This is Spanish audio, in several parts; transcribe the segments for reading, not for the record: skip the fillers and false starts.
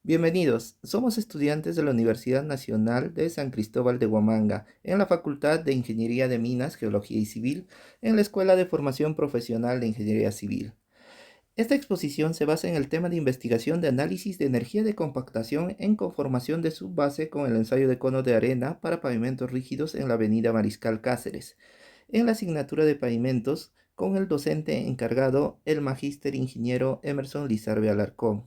Bienvenidos, somos estudiantes de la Universidad Nacional de San Cristóbal de Huamanga, en la Facultad de Ingeniería de Minas, Geología y Civil, en la Escuela de Formación Profesional de Ingeniería Civil. Esta exposición se basa en el tema de investigación de análisis de energía de compactación en conformación de subbase con el ensayo de cono de arena para pavimentos rígidos en la avenida Mariscal Cáceres, en la asignatura de pavimentos con el docente encargado, el magíster ingeniero Emerson Lizarbe Alarcón.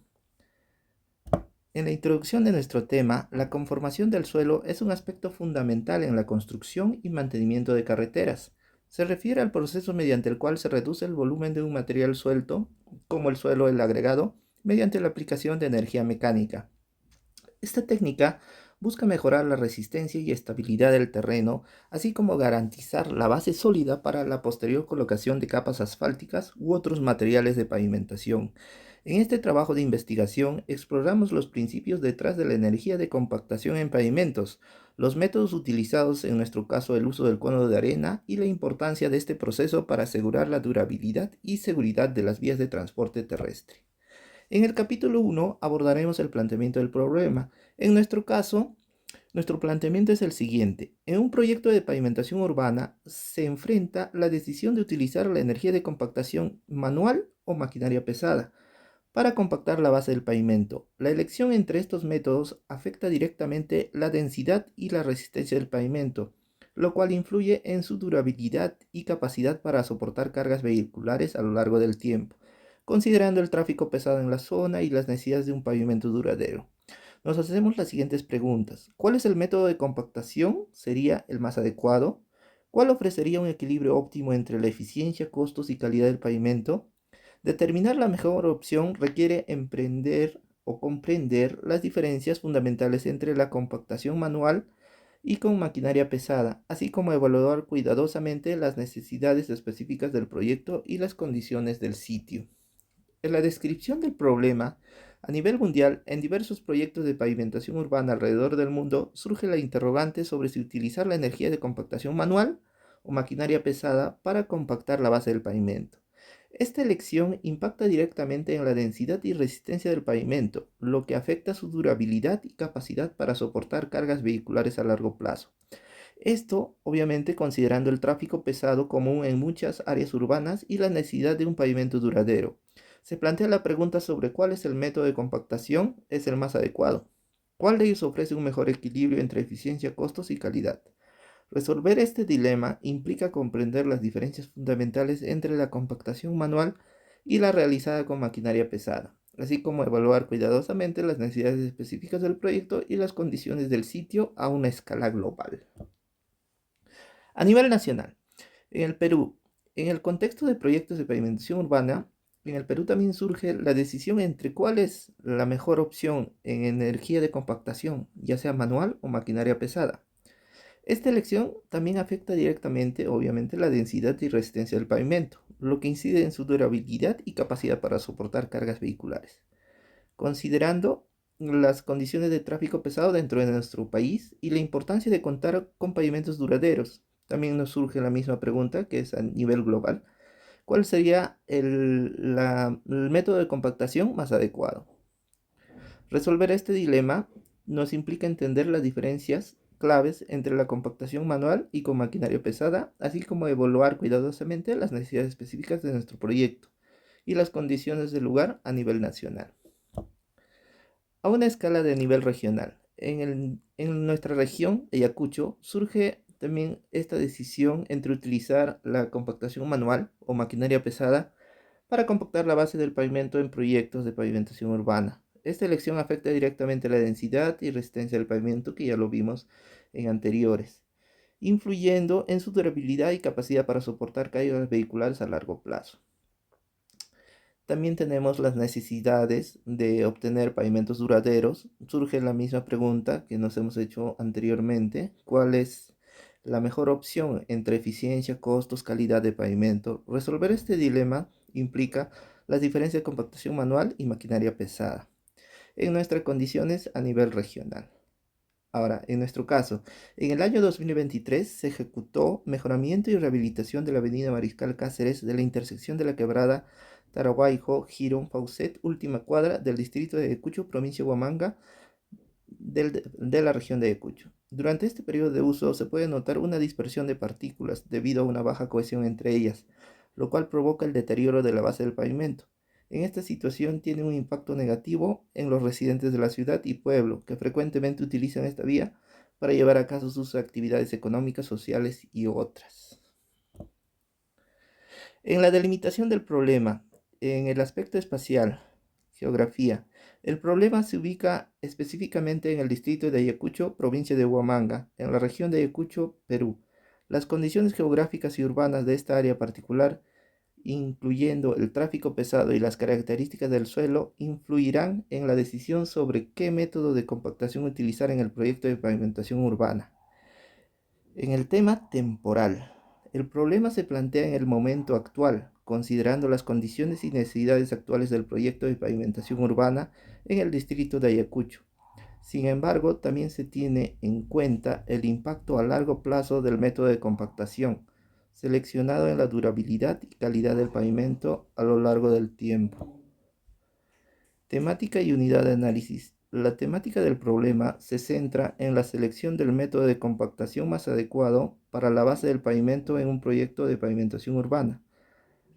En la introducción de nuestro tema, la conformación del suelo es un aspecto fundamental en la construcción y mantenimiento de carreteras. Se refiere al proceso mediante el cual se reduce el volumen de un material suelto, como el suelo el agregado, mediante la aplicación de energía mecánica. Esta técnica busca mejorar la resistencia y estabilidad del terreno, así como garantizar la base sólida para la posterior colocación de capas asfálticas u otros materiales de pavimentación. En este trabajo de investigación exploramos los principios detrás de la energía de compactación en pavimentos, los métodos utilizados, en nuestro caso el uso del cono de arena, y la importancia de este proceso para asegurar la durabilidad y seguridad de las vías de transporte terrestre. En el capítulo 1 abordaremos el planteamiento del problema. En nuestro caso, nuestro planteamiento es el siguiente. En un proyecto de pavimentación urbana se enfrenta la decisión de utilizar la energía de compactación manual o maquinaria pesada para compactar la base del pavimento. La elección entre estos métodos afecta directamente la densidad y la resistencia del pavimento, lo cual influye en su durabilidad y capacidad para soportar cargas vehiculares a lo largo del tiempo, considerando el tráfico pesado en la zona y las necesidades de un pavimento duradero. Nos hacemos las siguientes preguntas. ¿Cuál es el método de compactación? ¿Sería el más adecuado? ¿Cuál ofrecería un equilibrio óptimo entre la eficiencia, costos y calidad del pavimento? Determinar la mejor opción requiere emprender o comprender las diferencias fundamentales entre la compactación manual y con maquinaria pesada, así como evaluar cuidadosamente las necesidades específicas del proyecto y las condiciones del sitio. En la descripción del problema, a nivel mundial, en diversos proyectos de pavimentación urbana alrededor del mundo, surge la interrogante sobre si utilizar la energía de compactación manual o maquinaria pesada para compactar la base del pavimento. Esta elección impacta directamente en la densidad y resistencia del pavimento, lo que afecta su durabilidad y capacidad para soportar cargas vehiculares a largo plazo. Esto, obviamente, considerando el tráfico pesado común en muchas áreas urbanas y la necesidad de un pavimento duradero. Se plantea la pregunta sobre cuál es el método de compactación es el más adecuado. ¿Cuál de ellos ofrece un mejor equilibrio entre eficiencia, costos y calidad? Resolver este dilema implica comprender las diferencias fundamentales entre la compactación manual y la realizada con maquinaria pesada, así como evaluar cuidadosamente las necesidades específicas del proyecto y las condiciones del sitio a una escala global. A nivel nacional, en el Perú, en el contexto de proyectos de pavimentación urbana, en el Perú también surge la decisión entre cuál es la mejor opción en energía de compactación, ya sea manual o maquinaria pesada. Esta elección también afecta directamente, obviamente, la densidad y resistencia del pavimento, lo que incide en su durabilidad y capacidad para soportar cargas vehiculares. Considerando las condiciones de tráfico pesado dentro de nuestro país y la importancia de contar con pavimentos duraderos, también nos surge la misma pregunta, que es a nivel global. ¿Cuál sería el método de compactación más adecuado? Resolver este dilema nos implica entender las diferencias claves entre la compactación manual y con maquinaria pesada, así como evaluar cuidadosamente las necesidades específicas de nuestro proyecto y las condiciones del lugar a nivel nacional. A una escala de nivel regional, en nuestra región, Ayacucho, surge también esta decisión entre utilizar la compactación manual o maquinaria pesada para compactar la base del pavimento en proyectos de pavimentación urbana. Esta elección afecta directamente la densidad y resistencia del pavimento, que ya lo vimos en anteriores, influyendo en su durabilidad y capacidad para soportar caídas vehiculares a largo plazo. También tenemos las necesidades de obtener pavimentos duraderos. Surge la misma pregunta que nos hemos hecho anteriormente. ¿Cuál es la mejor opción entre eficiencia, costos, calidad de pavimento? Resolver este dilema implica las diferencias de compactación manual y maquinaria pesada en nuestras condiciones a nivel regional. Ahora, en nuestro caso, en el año 2023 se ejecutó mejoramiento y rehabilitación de la avenida Mariscal Cáceres de la intersección de la quebrada Tarahuaijo, Girón, Faucet, última cuadra del distrito de Ayacucho, provincia de Huamanga, de la región de Ayacucho. Durante este periodo de uso se puede notar una dispersión de partículas debido a una baja cohesión entre ellas, lo cual provoca el deterioro de la base del pavimento. En esta situación tiene un impacto negativo en los residentes de la ciudad y pueblo, que frecuentemente utilizan esta vía para llevar a cabo sus actividades económicas, sociales y otras. En la delimitación del problema, en el aspecto espacial, geografía, el problema se ubica específicamente en el distrito de Ayacucho, provincia de Huamanga, en la región de Ayacucho, Perú. Las condiciones geográficas y urbanas de esta área particular, incluyendo el tráfico pesado y las características del suelo, influirán en la decisión sobre qué método de compactación utilizar en el proyecto de pavimentación urbana. En el tema temporal, el problema se plantea en el momento actual, considerando las condiciones y necesidades actuales del proyecto de pavimentación urbana en el distrito de Ayacucho. Sin embargo, también se tiene en cuenta el impacto a largo plazo del método de compactación, seleccionado en la durabilidad y calidad del pavimento a lo largo del tiempo. Temática y unidad de análisis. La temática del problema se centra en la selección del método de compactación más adecuado para la base del pavimento en un proyecto de pavimentación urbana.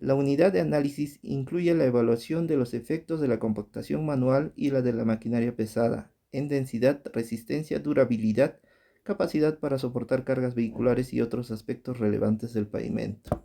La unidad de análisis incluye la evaluación de los efectos de la compactación manual y la de la maquinaria pesada, en densidad, resistencia, durabilidad, capacidad para soportar cargas vehiculares y otros aspectos relevantes del pavimento.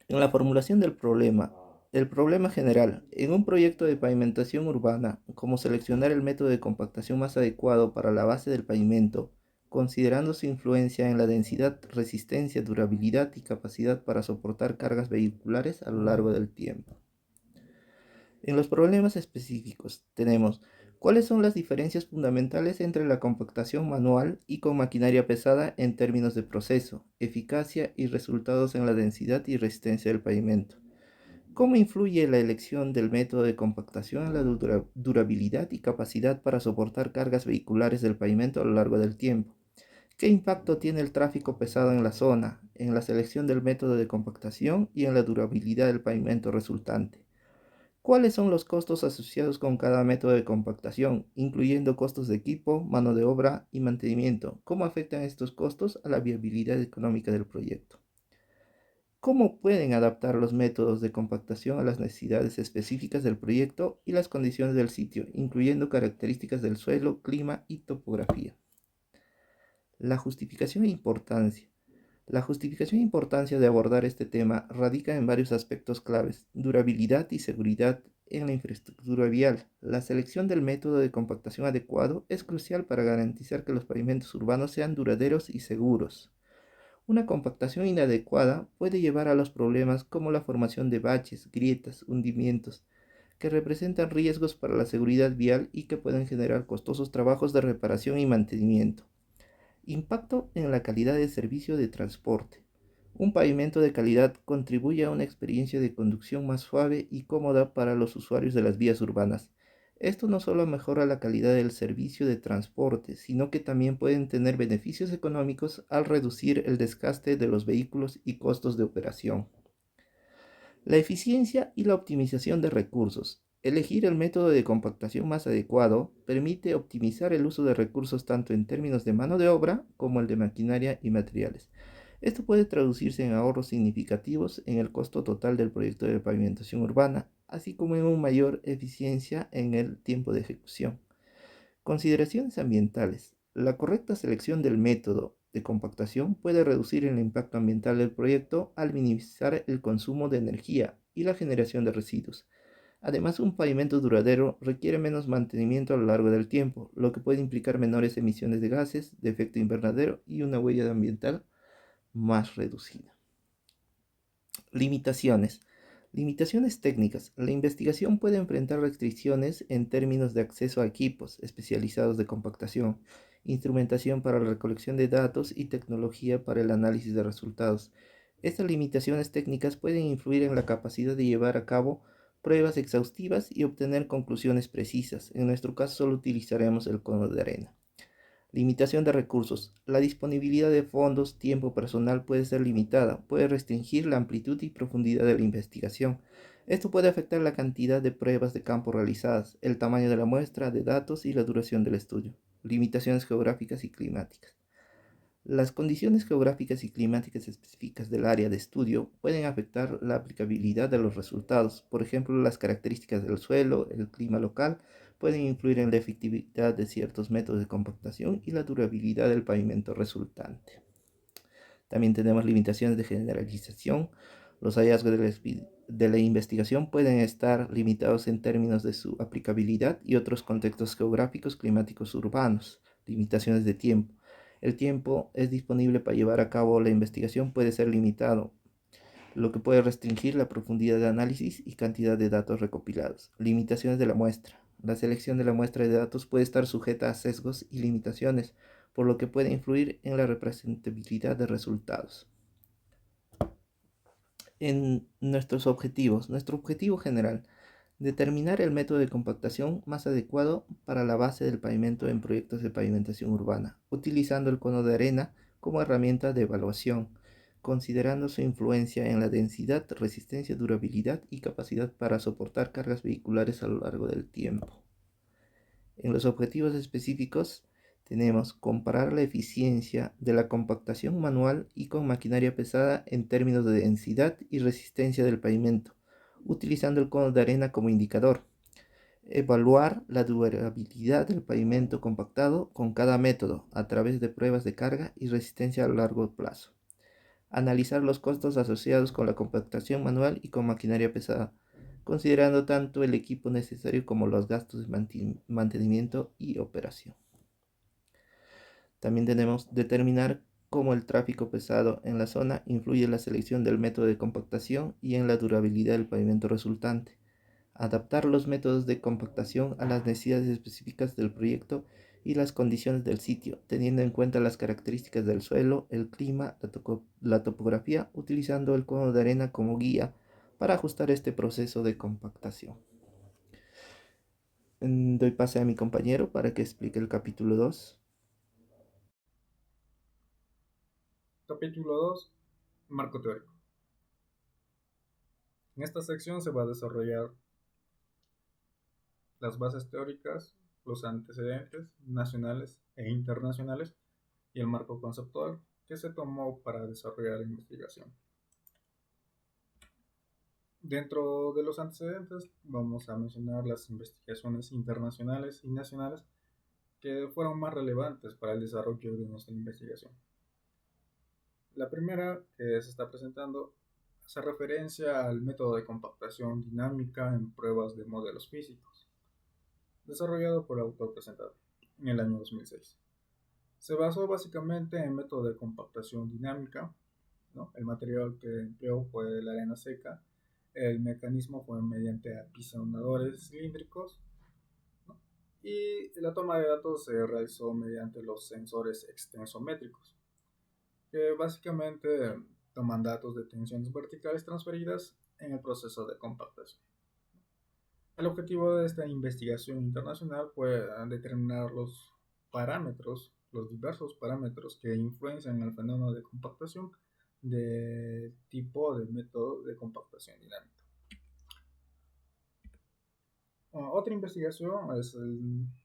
En la formulación del problema, el problema general, en un proyecto de pavimentación urbana, como seleccionar el método de compactación más adecuado para la base del pavimento, considerando su influencia en la densidad, resistencia, durabilidad y capacidad para soportar cargas vehiculares a lo largo del tiempo. En los problemas específicos tenemos cuáles son las diferencias fundamentales entre la compactación manual y con maquinaria pesada en términos de proceso, eficacia y resultados en la densidad y resistencia del pavimento. ¿Cómo influye la elección del método de compactación en la durabilidad y capacidad para soportar cargas vehiculares del pavimento a lo largo del tiempo? ¿Qué impacto tiene el tráfico pesado en la zona, en la selección del método de compactación y en la durabilidad del pavimento resultante? ¿Cuáles son los costos asociados con cada método de compactación, incluyendo costos de equipo, mano de obra y mantenimiento? ¿Cómo afectan estos costos a la viabilidad económica del proyecto? ¿Cómo pueden adaptar los métodos de compactación a las necesidades específicas del proyecto y las condiciones del sitio, incluyendo características del suelo, clima y topografía? La justificación e importancia. La justificación e importancia de abordar este tema radica en varios aspectos claves: durabilidad y seguridad en la infraestructura vial. La selección del método de compactación adecuado es crucial para garantizar que los pavimentos urbanos sean duraderos y seguros. Una compactación inadecuada puede llevar a los problemas como la formación de baches, grietas, hundimientos, que representan riesgos para la seguridad vial y que pueden generar costosos trabajos de reparación y mantenimiento. Impacto en la calidad de servicio de transporte. Un pavimento de calidad contribuye a una experiencia de conducción más suave y cómoda para los usuarios de las vías urbanas. Esto no solo mejora la calidad del servicio de transporte, sino que también pueden tener beneficios económicos al reducir el desgaste de los vehículos y costos de operación. La eficiencia y la optimización de recursos. Elegir el método de compactación más adecuado permite optimizar el uso de recursos tanto en términos de mano de obra como el de maquinaria y materiales. Esto puede traducirse en ahorros significativos en el costo total del proyecto de pavimentación urbana, así como en una mayor eficiencia en el tiempo de ejecución. Consideraciones ambientales. La correcta selección del método de compactación puede reducir el impacto ambiental del proyecto al minimizar el consumo de energía y la generación de residuos. Además, un pavimento duradero requiere menos mantenimiento a lo largo del tiempo, lo que puede implicar menores emisiones de gases de efecto invernadero y una huella ambiental más reducida. Limitaciones. Limitaciones técnicas. La investigación puede enfrentar restricciones en términos de acceso a equipos especializados de compactación, instrumentación para la recolección de datos y tecnología para el análisis de resultados. Estas limitaciones técnicas pueden influir en la capacidad de llevar a cabo pruebas exhaustivas y obtener conclusiones precisas. En nuestro caso solo utilizaremos el cono de arena. Limitación de recursos. La disponibilidad de fondos, tiempo personal puede ser limitada, puede restringir la amplitud y profundidad de la investigación. Esto puede afectar la cantidad de pruebas de campo realizadas, el tamaño de la muestra de datos y la duración del estudio. Limitaciones geográficas y climáticas. Las condiciones geográficas y climáticas específicas del área de estudio pueden afectar la aplicabilidad de los resultados. Por ejemplo, las características del suelo, el clima local, pueden influir en la efectividad de ciertos métodos de compactación y la durabilidad del pavimento resultante. También tenemos limitaciones de generalización. Los hallazgos de la investigación pueden estar limitados en términos de su aplicabilidad y otros contextos geográficos, climáticos, urbanos. Limitaciones de tiempo. El tiempo es disponible para llevar a cabo la investigación puede ser limitado, lo que puede restringir la profundidad de análisis y cantidad de datos recopilados. Limitaciones de la muestra. La selección de la muestra de datos puede estar sujeta a sesgos y limitaciones, por lo que puede influir en la representabilidad de resultados. En nuestros objetivos, nuestro objetivo general, determinar el método de compactación más adecuado para la base del pavimento en proyectos de pavimentación urbana, utilizando el cono de arena como herramienta de evaluación, considerando su influencia en la densidad, resistencia, durabilidad y capacidad para soportar cargas vehiculares a lo largo del tiempo. En los objetivos específicos tenemos comparar la eficiencia de la compactación manual y con maquinaria pesada en términos de densidad y resistencia del pavimento, utilizando el cono de arena como indicador. Evaluar la durabilidad del pavimento compactado con cada método a través de pruebas de carga y resistencia a largo plazo. Analizar los costos asociados con la compactación manual y con maquinaria pesada, considerando tanto el equipo necesario como los gastos de mantenimiento y operación. También tenemos determinar cómo el tráfico pesado en la zona influye en la selección del método de compactación y en la durabilidad del pavimento resultante. Adaptar los métodos de compactación a las necesidades específicas del proyecto y las condiciones del sitio, teniendo en cuenta las características del suelo, el clima, la topografía, utilizando el cono de arena como guía para ajustar este proceso de compactación. Doy pase a mi compañero para que explique el capítulo 2. Capítulo 2. Marco teórico. En esta sección se va a desarrollar las bases teóricas, los antecedentes nacionales e internacionales y el marco conceptual que se tomó para desarrollar la investigación. Dentro de los antecedentes vamos a mencionar las investigaciones internacionales y nacionales que fueron más relevantes para el desarrollo de nuestra investigación. La primera que se está presentando hace referencia al método de compactación dinámica en pruebas de modelos físicos, desarrollado por el autor presentado en el año 2006. Se basó básicamente en el método de compactación dinámica, ¿no? El material que empleó fue la arena seca, el mecanismo fue mediante apisonadores cilíndricos, ¿no? Y la toma de datos se realizó mediante los sensores extensométricos, que básicamente toman datos de tensiones verticales transferidas en el proceso de compactación. El objetivo de esta investigación internacional fue determinar los parámetros, los diversos parámetros que influencian el fenómeno de compactación de tipo de método de compactación dinámica. Otra investigación es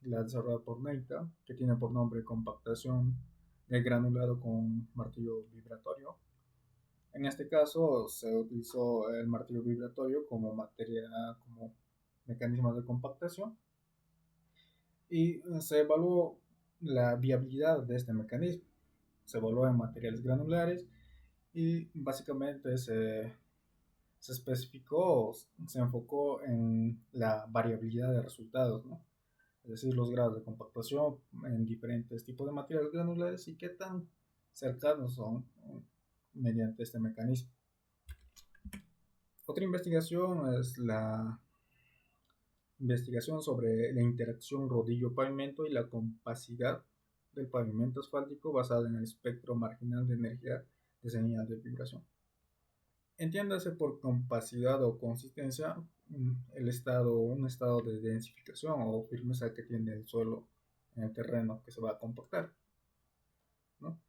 la desarrollada por Neita, que tiene por nombre compactación del granulado con martillo vibratorio. En este caso se utilizó el martillo vibratorio como como mecanismo de compactación y se evaluó la viabilidad de este mecanismo. Se evaluó en materiales granulares y básicamente se especificó, se enfocó en la variabilidad de resultados, ¿no? Es decir, los grados de compactación en diferentes tipos de materiales granulares y qué tan cercanos son mediante este mecanismo. Otra investigación es la investigación sobre la interacción rodillo-pavimento y la compacidad del pavimento asfáltico basada en el espectro marginal de energía de señal de vibración. Entiéndase por compacidad o consistencia un estado de densificación o firmeza que tiene el suelo en el terreno que se va a compactar, ¿no?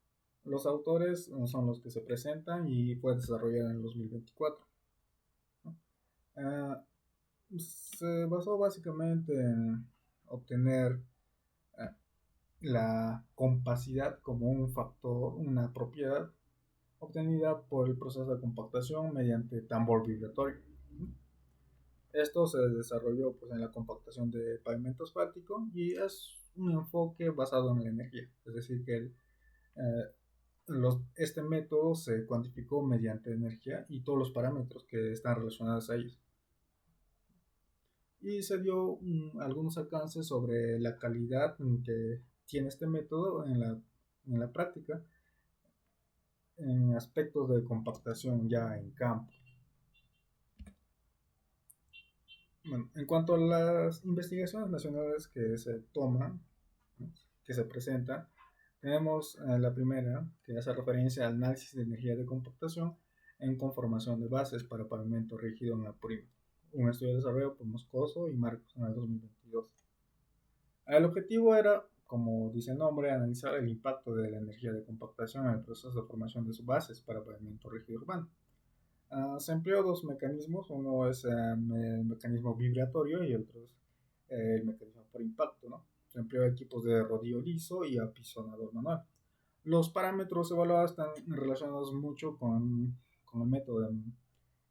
Los autores son los que se presentan y fue desarrollado en el 2024, ¿no? Ah, Se basó básicamente en obtener ah, la compacidad como un factor, una propiedad obtenida por el proceso de compactación mediante tambor vibratorio. Esto se desarrolló pues, en la compactación de pavimento asfáltico y es un enfoque basado en la energía, es decir, que este método se cuantificó mediante energía y todos los parámetros que están relacionados a ellos. Y se dio algunos alcances sobre la calidad que tiene este método en la práctica en aspectos de compactación ya en campo. Bueno, en cuanto a las investigaciones nacionales que se toman, ¿no? Que se presentan, tenemos la primera, que hace referencia al análisis de energía de compactación en conformación de bases para pavimento rígido en Apurímac, un estudio de desarrollo por Moscoso y Marcos en el 2022. El objetivo era, como dice el nombre, analizar el impacto de la energía de compactación en el proceso de formación de sus bases para pavimento rígido urbano. Se empleó dos mecanismos, uno es el mecanismo vibratorio y el otro es el mecanismo por impacto, ¿no? Se empleó equipos de rodillo liso y apisonador manual. Los parámetros evaluados están relacionados mucho con el método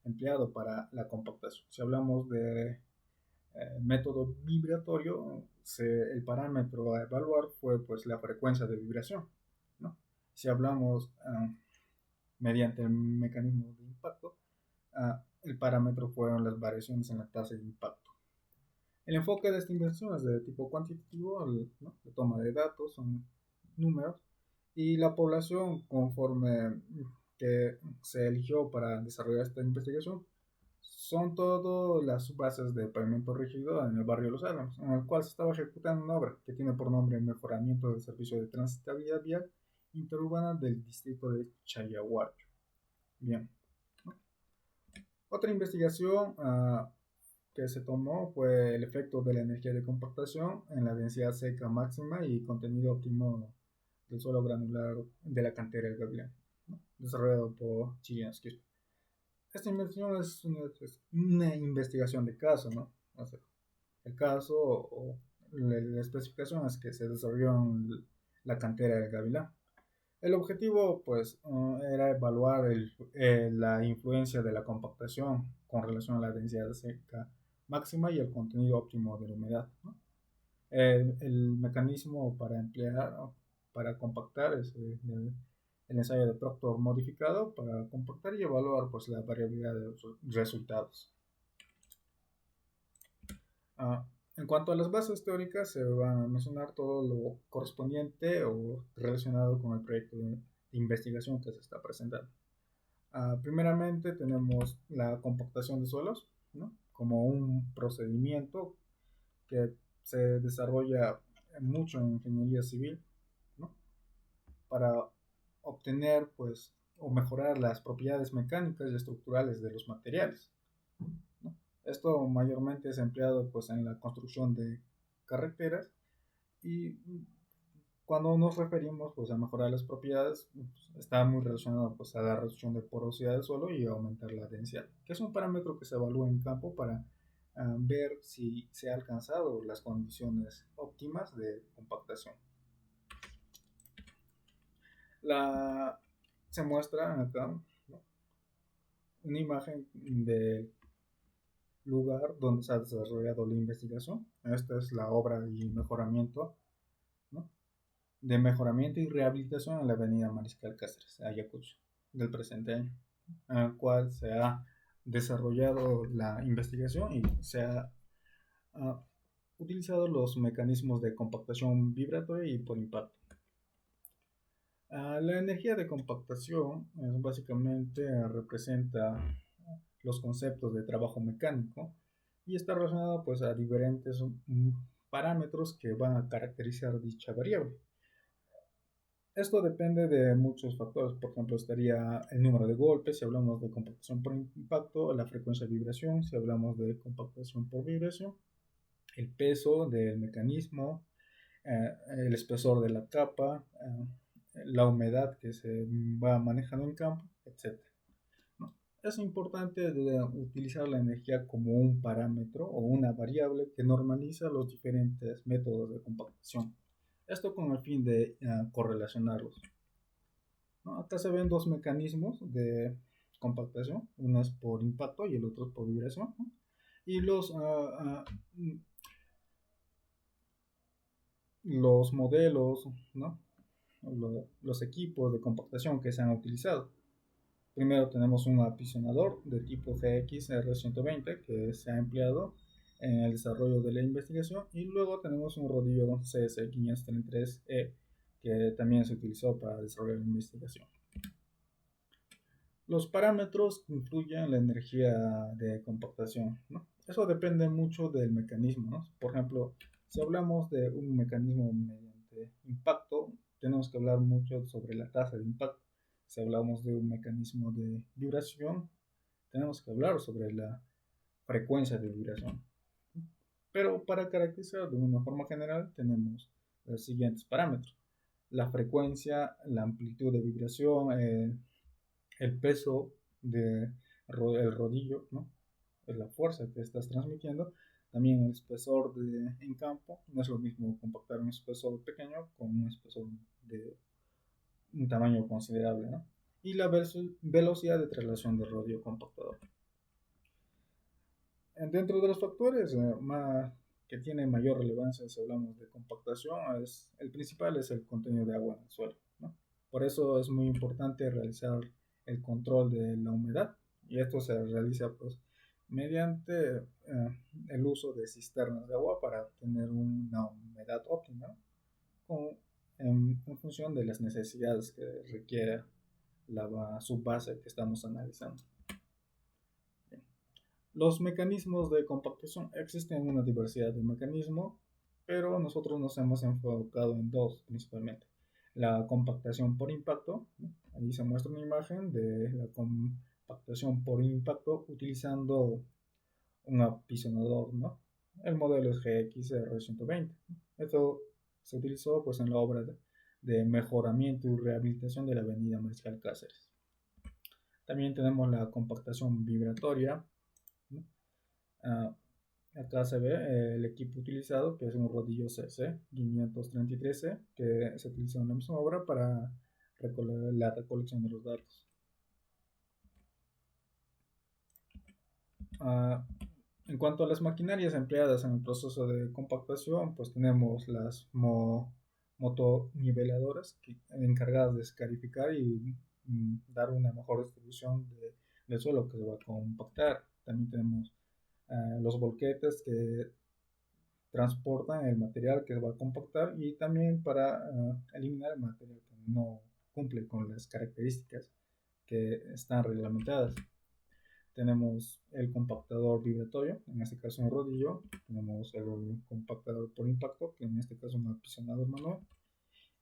empleado para la compactación. Si hablamos de método vibratorio, el parámetro a evaluar fue pues la frecuencia de vibración, ¿no? Si hablamos mediante el mecanismo de impacto, el parámetro fueron las variaciones en la tasa de impacto. El enfoque de esta inversión es de tipo cuantitativo, ¿no? La toma de datos, son números, y la población conforme que se eligió para desarrollar esta investigación son todas las bases de pavimento rígido en el barrio Los Álamos, en el cual se estaba ejecutando una obra que tiene por nombre el mejoramiento del servicio de transitabilidad vial interurbana del distrito de Chayahuacho. Bien. Otra investigación que se tomó fue el efecto de la energía de compactación en la densidad seca máxima y contenido óptimo del suelo granular de la cantera del Gavilán, ¿no? Desarrollado por Chiliansky. Esta investigación es una investigación de caso, ¿no? O sea, el caso o la especificación es que se desarrolló en la cantera del Gavilán. El objetivo, pues, era evaluar la influencia de la compactación con relación a la densidad seca máxima y el contenido óptimo de la humedad, ¿no? El mecanismo para emplear, para compactar es el ensayo de Proctor modificado para compactar y evaluar pues, la variabilidad de los resultados. Uh, en cuanto a las bases teóricas, se van a mencionar todo lo correspondiente o relacionado con el proyecto de investigación que se está presentando. Primeramente tenemos la compactación de suelos, ¿no? Como un procedimiento que se desarrolla mucho en ingeniería civil, ¿no? Para obtener pues o mejorar las propiedades mecánicas y estructurales de los materiales, ¿no? Esto mayormente es empleado pues en la construcción de carreteras y cuando nos referimos pues a mejorar las propiedades pues, está muy relacionado pues a la reducción de porosidad del suelo y aumentar la densidad, que es un parámetro que se evalúa en campo para ver si se han alcanzado las condiciones óptimas de compactación. Se muestra acá, ¿no? Una imagen del lugar donde se ha desarrollado la investigación. Esta es la obra y mejoramiento, ¿no? De mejoramiento y rehabilitación en la avenida Mariscal Cáceres, Ayacucho, del presente año, en el cual se ha desarrollado la investigación y se ha utilizado los mecanismos de compactación vibratoria y por impacto. La energía de compactación básicamente representa los conceptos de trabajo mecánico y está relacionado pues a diferentes parámetros que van a caracterizar dicha variable. Esto depende de muchos factores. Por ejemplo, estaría el número de golpes, si hablamos de compactación por impacto, la frecuencia de vibración, si hablamos de compactación por vibración, el peso del mecanismo, el espesor de la capa, la humedad que se va manejando en campo, etc. ¿No? Es importante utilizar la energía como un parámetro o una variable que normaliza los diferentes métodos de compactación. Esto con el fin de correlacionarlos. ¿No? Acá se ven dos mecanismos de compactación, uno es por impacto y el otro es por vibración. ¿No? Y los modelos, ¿no? Los equipos de compactación que se han utilizado. Primero tenemos un apisonador de tipo GX-R120 que se ha empleado en el desarrollo de la investigación, y luego tenemos un rodillo CS533E que también se utilizó para desarrollar la investigación. Los parámetros influyen en la energía de compactación, ¿no? Eso depende mucho del mecanismo, ¿no? Por ejemplo, si hablamos de un mecanismo mediante impacto, tenemos que hablar mucho sobre la tasa de impacto. Si hablamos de un mecanismo de vibración, tenemos que hablar sobre la frecuencia de vibración. Pero para caracterizar de una forma general, tenemos los siguientes parámetros: la frecuencia, la amplitud de vibración, el peso del rodillo, ¿no? La fuerza que estás transmitiendo, también el espesor en campo. No es lo mismo compactar un espesor pequeño con un espesor de un tamaño considerable, ¿no? Y la velocidad de traslación del rodillo compactador. Dentro de los factores que tienen mayor relevancia si hablamos de compactación, el principal es el contenido de agua en el suelo, ¿no? Por eso es muy importante realizar el control de la humedad, y esto se realiza pues mediante el uso de cisternas de agua para tener una humedad óptima, ¿no? En función de las necesidades que requiere la subbase que estamos analizando. Los mecanismos de compactación: existen una diversidad de mecanismos, pero nosotros nos hemos enfocado en dos principalmente. La compactación por impacto, ¿no? Ahí se muestra una imagen de la compactación por impacto utilizando un apisonador, ¿no? El modelo es GXR120. Esto se utilizó pues en la obra de mejoramiento y rehabilitación de la avenida Mariscal Cáceres. También tenemos la compactación vibratoria, ¿no? Uh, Acá se ve el equipo utilizado, que es un rodillo CC 533C, que se utilizó en la misma obra para la recolección de los datos. Uh, en cuanto a las maquinarias empleadas en el proceso de compactación, pues tenemos las motoniveladoras encargadas de escarificar y dar una mejor distribución del suelo que se va a compactar. También tenemos los volquetes que transportan el material que va a compactar, y también para eliminar el material que no cumple con las características que están reglamentadas. Tenemos el compactador vibratorio, en este caso un rodillo. Tenemos el compactador por impacto, que en este caso es un apisonador manual.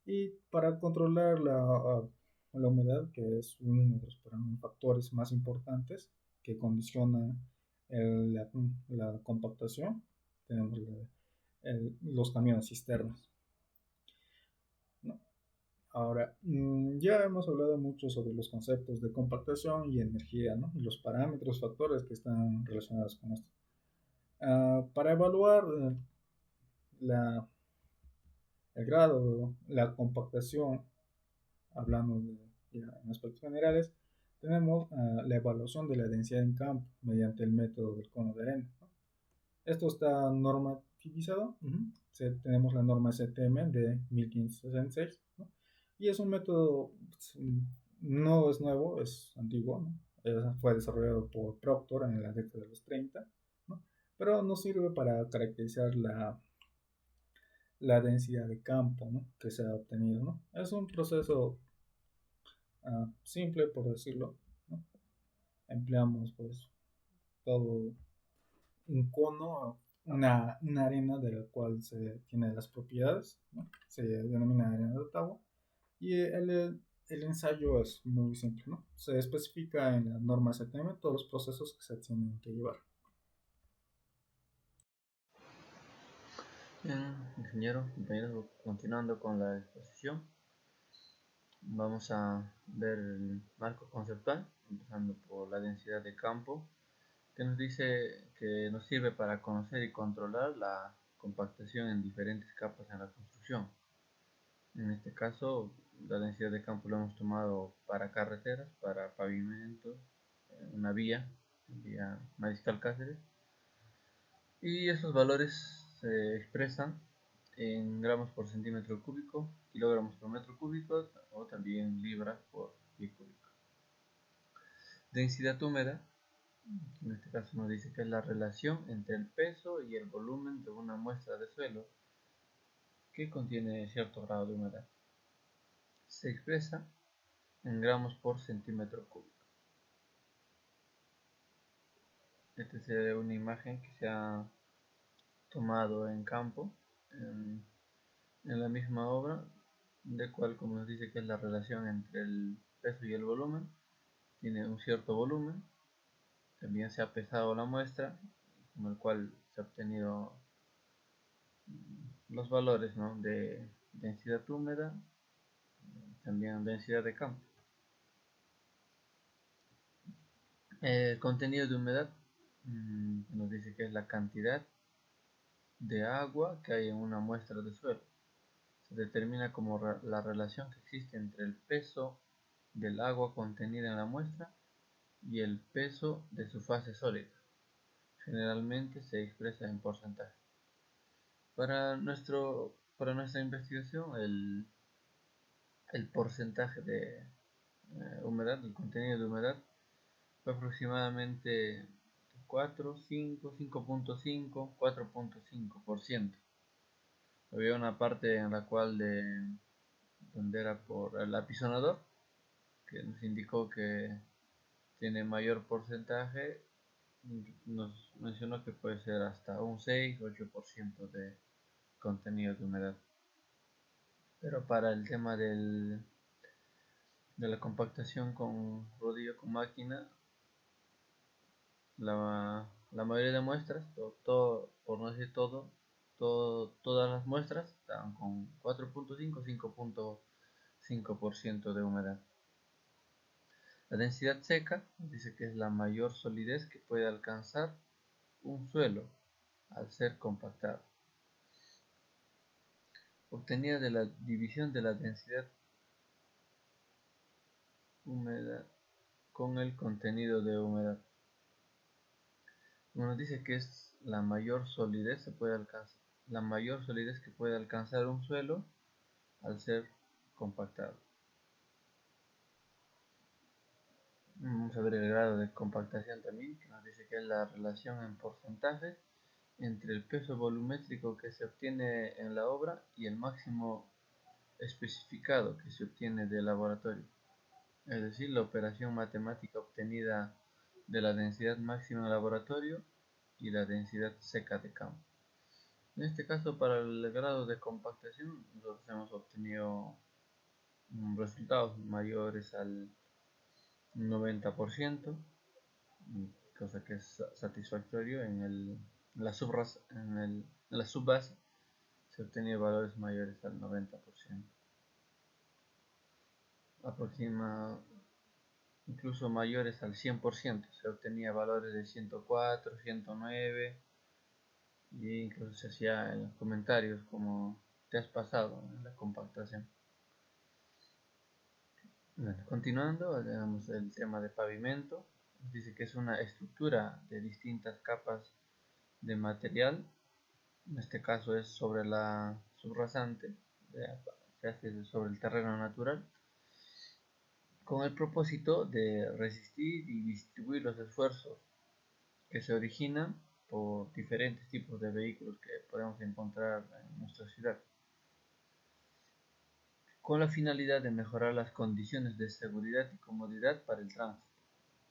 Y para controlar la humedad, que es uno de los factores más importantes que condiciona la compactación, tenemos los camiones cisternas, ¿no? Ahora, ya hemos hablado mucho sobre los conceptos de compactación y energía, ¿no? Y los parámetros, factores que están relacionados con esto. Para evaluar la, el grado de la compactación, hablando en aspectos generales, tenemos la evaluación de la densidad en campo mediante el método del cono de arena, ¿no? Esto está normativizado. Tenemos la norma STM de 1566, ¿no? Y es un método, no es nuevo, es antiguo, ¿no? Fue desarrollado por Proctor en la década de los 30, ¿no? Pero nos sirve para caracterizar la densidad de campo, ¿no? Que se ha obtenido, ¿no? Es un proceso simple, por decirlo, ¿no? Empleamos pues todo un cono, una arena de la cual se tiene las propiedades, ¿no? Se denomina arena de Ottawa, Y el ensayo es muy simple, ¿no? Se especifica en la norma CTM todos los procesos que se tienen que llevar. Bien, ingeniero, compañeros, continuando con la exposición, vamos a ver el marco conceptual, empezando por la densidad de campo, que nos dice que nos sirve para conocer y controlar la compactación en diferentes capas en la construcción. En este caso, la densidad de campo lo hemos tomado para carreteras, para pavimentos, una vía Mariscal Cáceres, y esos valores se expresan en gramos por centímetro cúbico, kilogramos por metro cúbico o también libras por pie cúbico. Densidad húmeda, en este caso nos dice que es la relación entre el peso y el volumen de una muestra de suelo que contiene cierto grado de humedad. Se expresa en gramos por centímetro cúbico. Esta es una imagen que se ha tomado en campo en la misma obra, de cual, como nos dice que es la relación entre el peso y el volumen, tiene un cierto volumen. También se ha pesado la muestra, con el cual se ha obtenido los valores, ¿no?, de densidad húmeda, también densidad de campo. El contenido de humedad nos dice que es la cantidad de agua que hay en una muestra de suelo. Se determina como la relación que existe entre el peso del agua contenida en la muestra y el peso de su fase sólida. Generalmente se expresa en porcentaje. Para nuestra investigación, el porcentaje de humedad, el contenido de humedad, fue aproximadamente 5.5, 4.5%. Había una parte en la cual donde era por el apisonador, que nos indicó que tiene mayor porcentaje, nos mencionó que puede ser hasta un 6-8% de contenido de humedad. Pero para el tema de la compactación con rodillo con máquina, la mayoría de muestras, por no decir todas las muestras estaban con 4.5-5.5% de humedad. La densidad seca dice que es la mayor solidez que puede alcanzar un suelo al ser compactado, obtenida de la división de la densidad húmeda con el contenido de humedad. Nos dice que es la mayor solidez que puede alcanzar un suelo al ser compactado. Vamos a ver el grado de compactación también, que nos dice que es la relación en porcentaje entre el peso volumétrico que se obtiene en la obra y el máximo especificado que se obtiene del laboratorio, es decir, la operación matemática obtenida de la densidad máxima en el laboratorio y la densidad seca de campo. En este caso, para el grado de compactación, nosotros hemos obtenido resultados mayores al 90%, cosa que es satisfactorio. En la subbase se obtienen valores mayores al 90%, incluso mayores al 100%, se obtenía valores de 104, 109, y incluso se hacía en los comentarios como te has pasado en la compactación. Bueno, continuando, tenemos el tema de pavimento. Dice que es una estructura de distintas capas de material. En este caso es sobre la subrasante, se hace sobre el terreno natural, con el propósito de resistir y distribuir los esfuerzos que se originan por diferentes tipos de vehículos que podemos encontrar en nuestra ciudad, con la finalidad de mejorar las condiciones de seguridad y comodidad para el tránsito.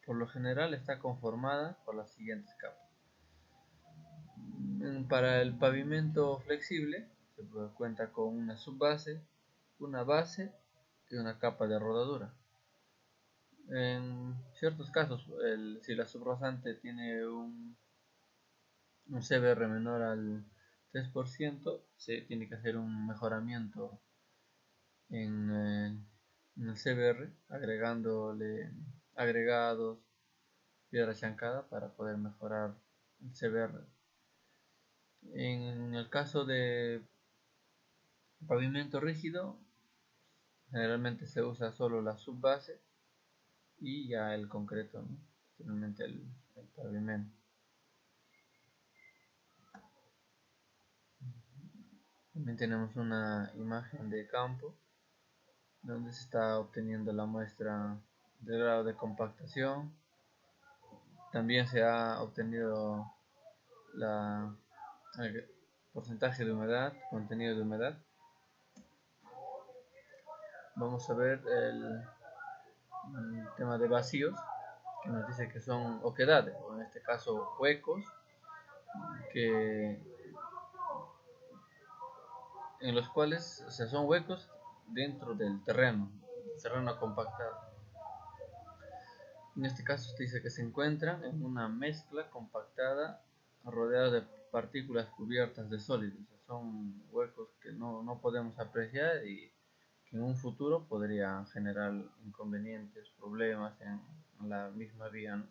Por lo general está conformada por las siguientes capas. Para el pavimento flexible se cuenta con una subbase, una base de una capa de rodadura. En ciertos casos, si la subrasante tiene un CBR menor al 3%, se tiene que hacer un mejoramiento en el CBR, agregándole agregados, piedra chancada para poder mejorar el CBR. En el caso de pavimento rígido, generalmente se usa solo la subbase y ya el concreto, ¿no? Posteriormente el pavimento. También tenemos una imagen de campo donde se está obteniendo la muestra del grado de compactación. También se ha obtenido el porcentaje de humedad, contenido de humedad. Vamos a ver el tema de vacíos, que nos dice que son oquedades, o en este caso huecos, en los cuales, o sea, son huecos dentro del terreno compactado. En este caso se dice que se encuentran en una mezcla compactada rodeada de partículas cubiertas de sólidos. O sea, son huecos que no podemos apreciar y que en un futuro podría generar inconvenientes, problemas en la misma vía, ¿no?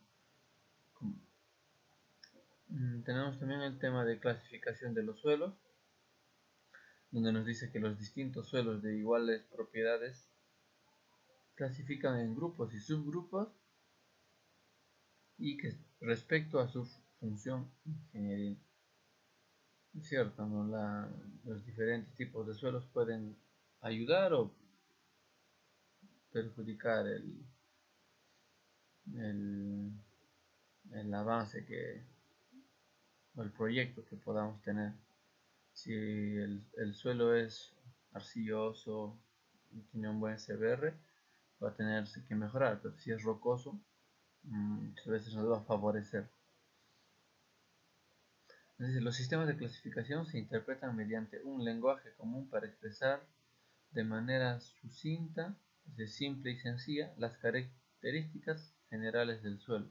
Tenemos también el tema de clasificación de los suelos, donde nos dice que los distintos suelos de iguales propiedades clasifican en grupos y subgrupos, y que respecto a su función ingenieril. Es cierto, ¿no? Los diferentes tipos de suelos pueden ayudar o perjudicar el, el avance o el proyecto que podamos tener. Si el suelo es arcilloso y tiene un buen CBR, va a tenerse que mejorar, pero si es rocoso, muchas veces nos va a favorecer. Entonces, los sistemas de clasificación se interpretan mediante un lenguaje común para expresar de manera sucinta, simple y sencilla, las características generales del suelo,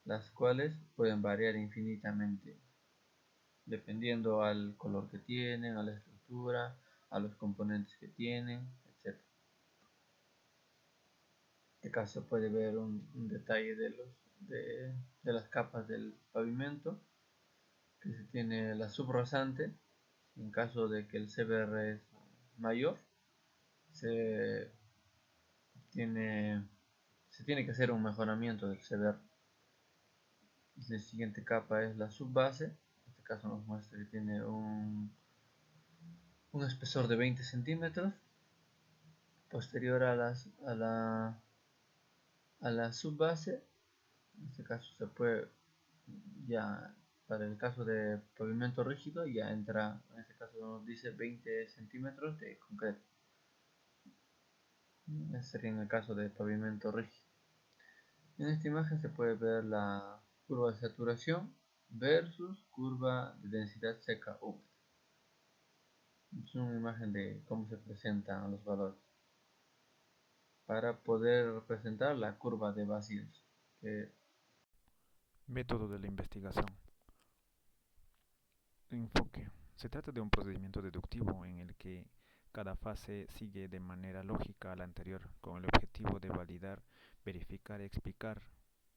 las cuales pueden variar infinitamente dependiendo al color que tienen, a la estructura, a los componentes que tienen, etc. En este caso puede ver un detalle de las capas del pavimento, que se tiene la subrasante. En caso de que el CBR es mayor, se tiene que hacer un mejoramiento del CBR. La siguiente capa es la subbase. En este caso nos muestra que tiene un espesor de 20 centímetros. Posterior a la subbase, en este caso se puede, ya para el caso de pavimento rígido, ya entra, en este caso nos dice 20 centímetros de concreto. Ese sería en el caso de pavimento rígido. En esta imagen se puede ver la curva de saturación versus curva de densidad seca húmeda. Es una imagen de cómo se presentan los valores para poder representar la curva de vacíos. Método de la investigación. Enfoque. Se trata de un procedimiento deductivo en el que cada fase sigue de manera lógica a la anterior, con el objetivo de validar, verificar, explicar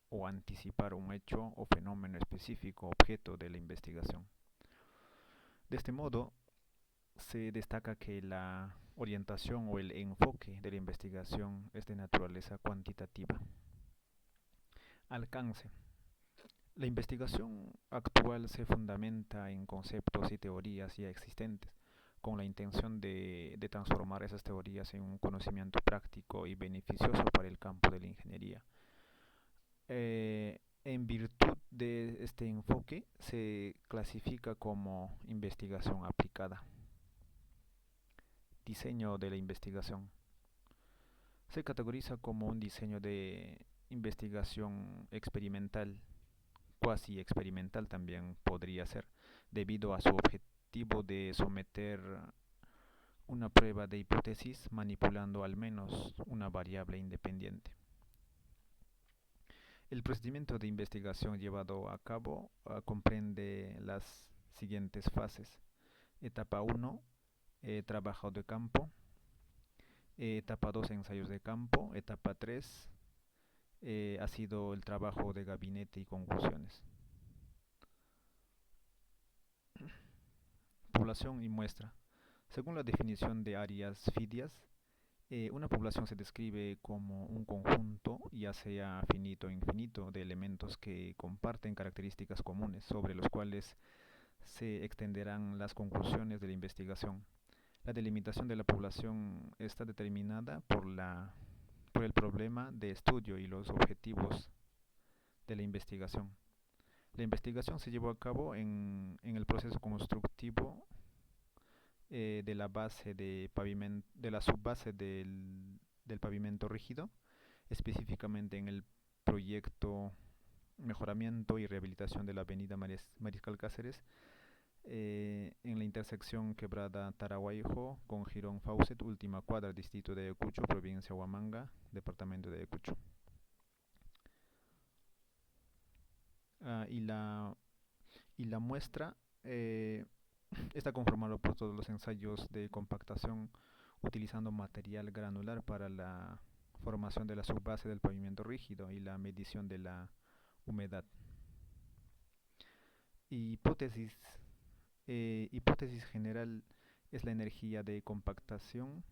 o anticipar un hecho o fenómeno específico objeto de la investigación. De este modo, se destaca que la orientación o el enfoque de la investigación es de naturaleza cuantitativa. Alcance. La investigación actual se fundamenta en conceptos y teorías ya existentes, con la intención de transformar esas teorías en un conocimiento práctico y beneficioso para el campo de la ingeniería. En virtud de este enfoque, se clasifica como investigación aplicada. Diseño de la investigación. Se categoriza como un diseño de investigación experimental, cuasi experimental también podría ser, debido a su objetivo de someter una prueba de hipótesis manipulando al menos una variable independiente. El procedimiento de investigación llevado a cabo comprende las siguientes fases. Etapa 1, trabajo de campo. Etapa 2, ensayos de campo. Etapa 3, ha sido el trabajo de gabinete y conclusiones. Población y muestra. Según la definición de Arias Fidias, una población se describe como un conjunto, ya sea finito o infinito, de elementos que comparten características comunes, sobre los cuales se extenderán las conclusiones de la investigación. La delimitación de la población está determinada por el problema de estudio y los objetivos de la investigación. La investigación se llevó a cabo en el proceso constructivo de la base de la subbase del pavimento rígido, específicamente en el proyecto mejoramiento y rehabilitación de la avenida Mariscal Cáceres, en la intersección Quebrada Tarahuaijo con Girón Fawcett, última cuadra, distrito de Ayacucho, provincia Huamanga, departamento de Ayacucho. Y la muestra está conformado por todos los ensayos de compactación utilizando material granular para la formación de la subbase del pavimento rígido y la medición de la humedad. Hipótesis hipótesis general es la energía de compactación.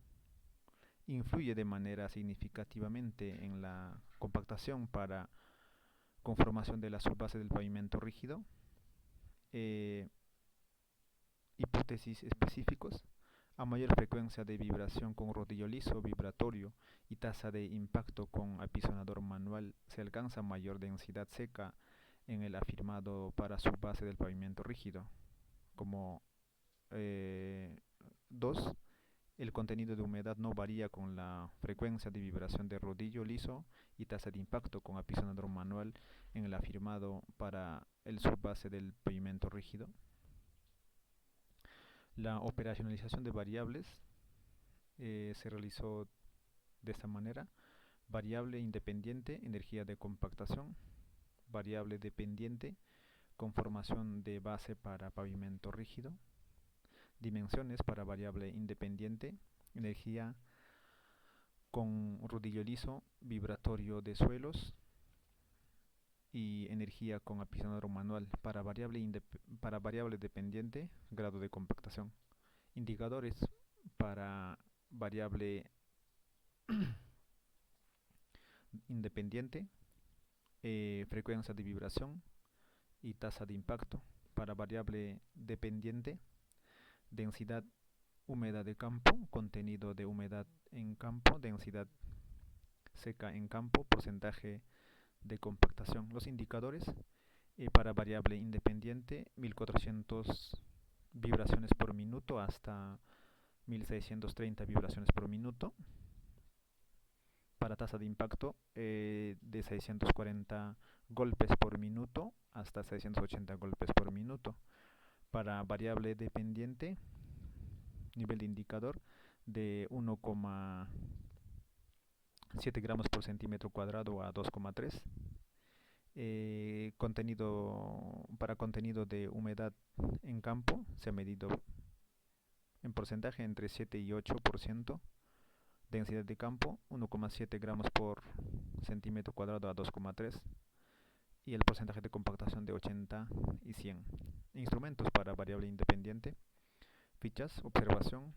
Influye de manera significativamente en la compactación para conformación de la subbase del pavimento rígido. Eh, Hipótesis específicos. A mayor frecuencia de vibración con rodillo liso, vibratorio y tasa de impacto con apisonador manual, se alcanza mayor densidad seca en el afirmado para subbase del pavimento rígido. Como 2. El contenido de humedad no varía con la frecuencia de vibración de rodillo liso y tasa de impacto con apisonador manual en el afirmado para el subbase del pavimento rígido. La operacionalización de variables se realizó de esta manera: variable independiente, energía de compactación; variable dependiente, conformación de base para pavimento rígido; dimensiones para variable independiente, energía con rodillo liso, vibratorio de suelos; y energía con apisonador manual para variable dependiente, grado de compactación. Indicadores para variable independiente, frecuencia de vibración y tasa de impacto; para variable dependiente, densidad húmeda de campo, contenido de humedad en campo, densidad seca en campo, porcentaje de compactación. Los indicadores para variable independiente, 1400 vibraciones por minuto hasta 1630 vibraciones por minuto. Para tasa de impacto, de 640 golpes por minuto hasta 680 golpes por minuto. Para variable dependiente, nivel de indicador de 1,7 gramos por centímetro cuadrado a 2,3. Para contenido de humedad en campo se ha medido en porcentaje entre 7 y 8%. Densidad de campo 1,7 gramos por centímetro cuadrado a 2,3. Y el porcentaje de compactación de 80 y 100. Instrumentos para variable independiente: fichas, observación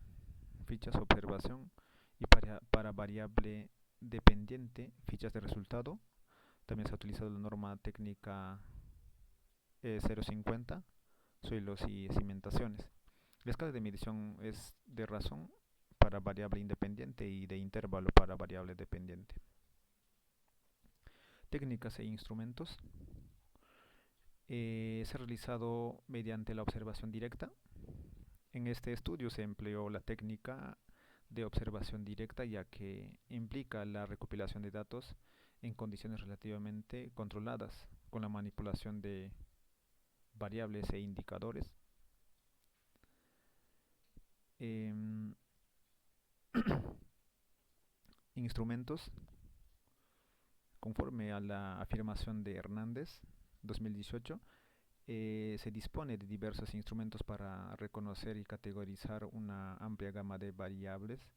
y para variable dependiente, fichas de resultado. También se ha utilizado la norma técnica 050, suelos y cimentaciones. La escala de medición es de razón para variable independiente y de intervalo para variable dependiente. Técnicas e instrumentos. Se ha realizado mediante la observación directa. En este estudio se empleó la técnica de observación directa, ya que implica la recopilación de datos en condiciones relativamente controladas, con la manipulación de variables e indicadores. instrumentos, conforme a la afirmación de Hernández, 2018, se dispone de diversos instrumentos para reconocer y categorizar una amplia gama de variables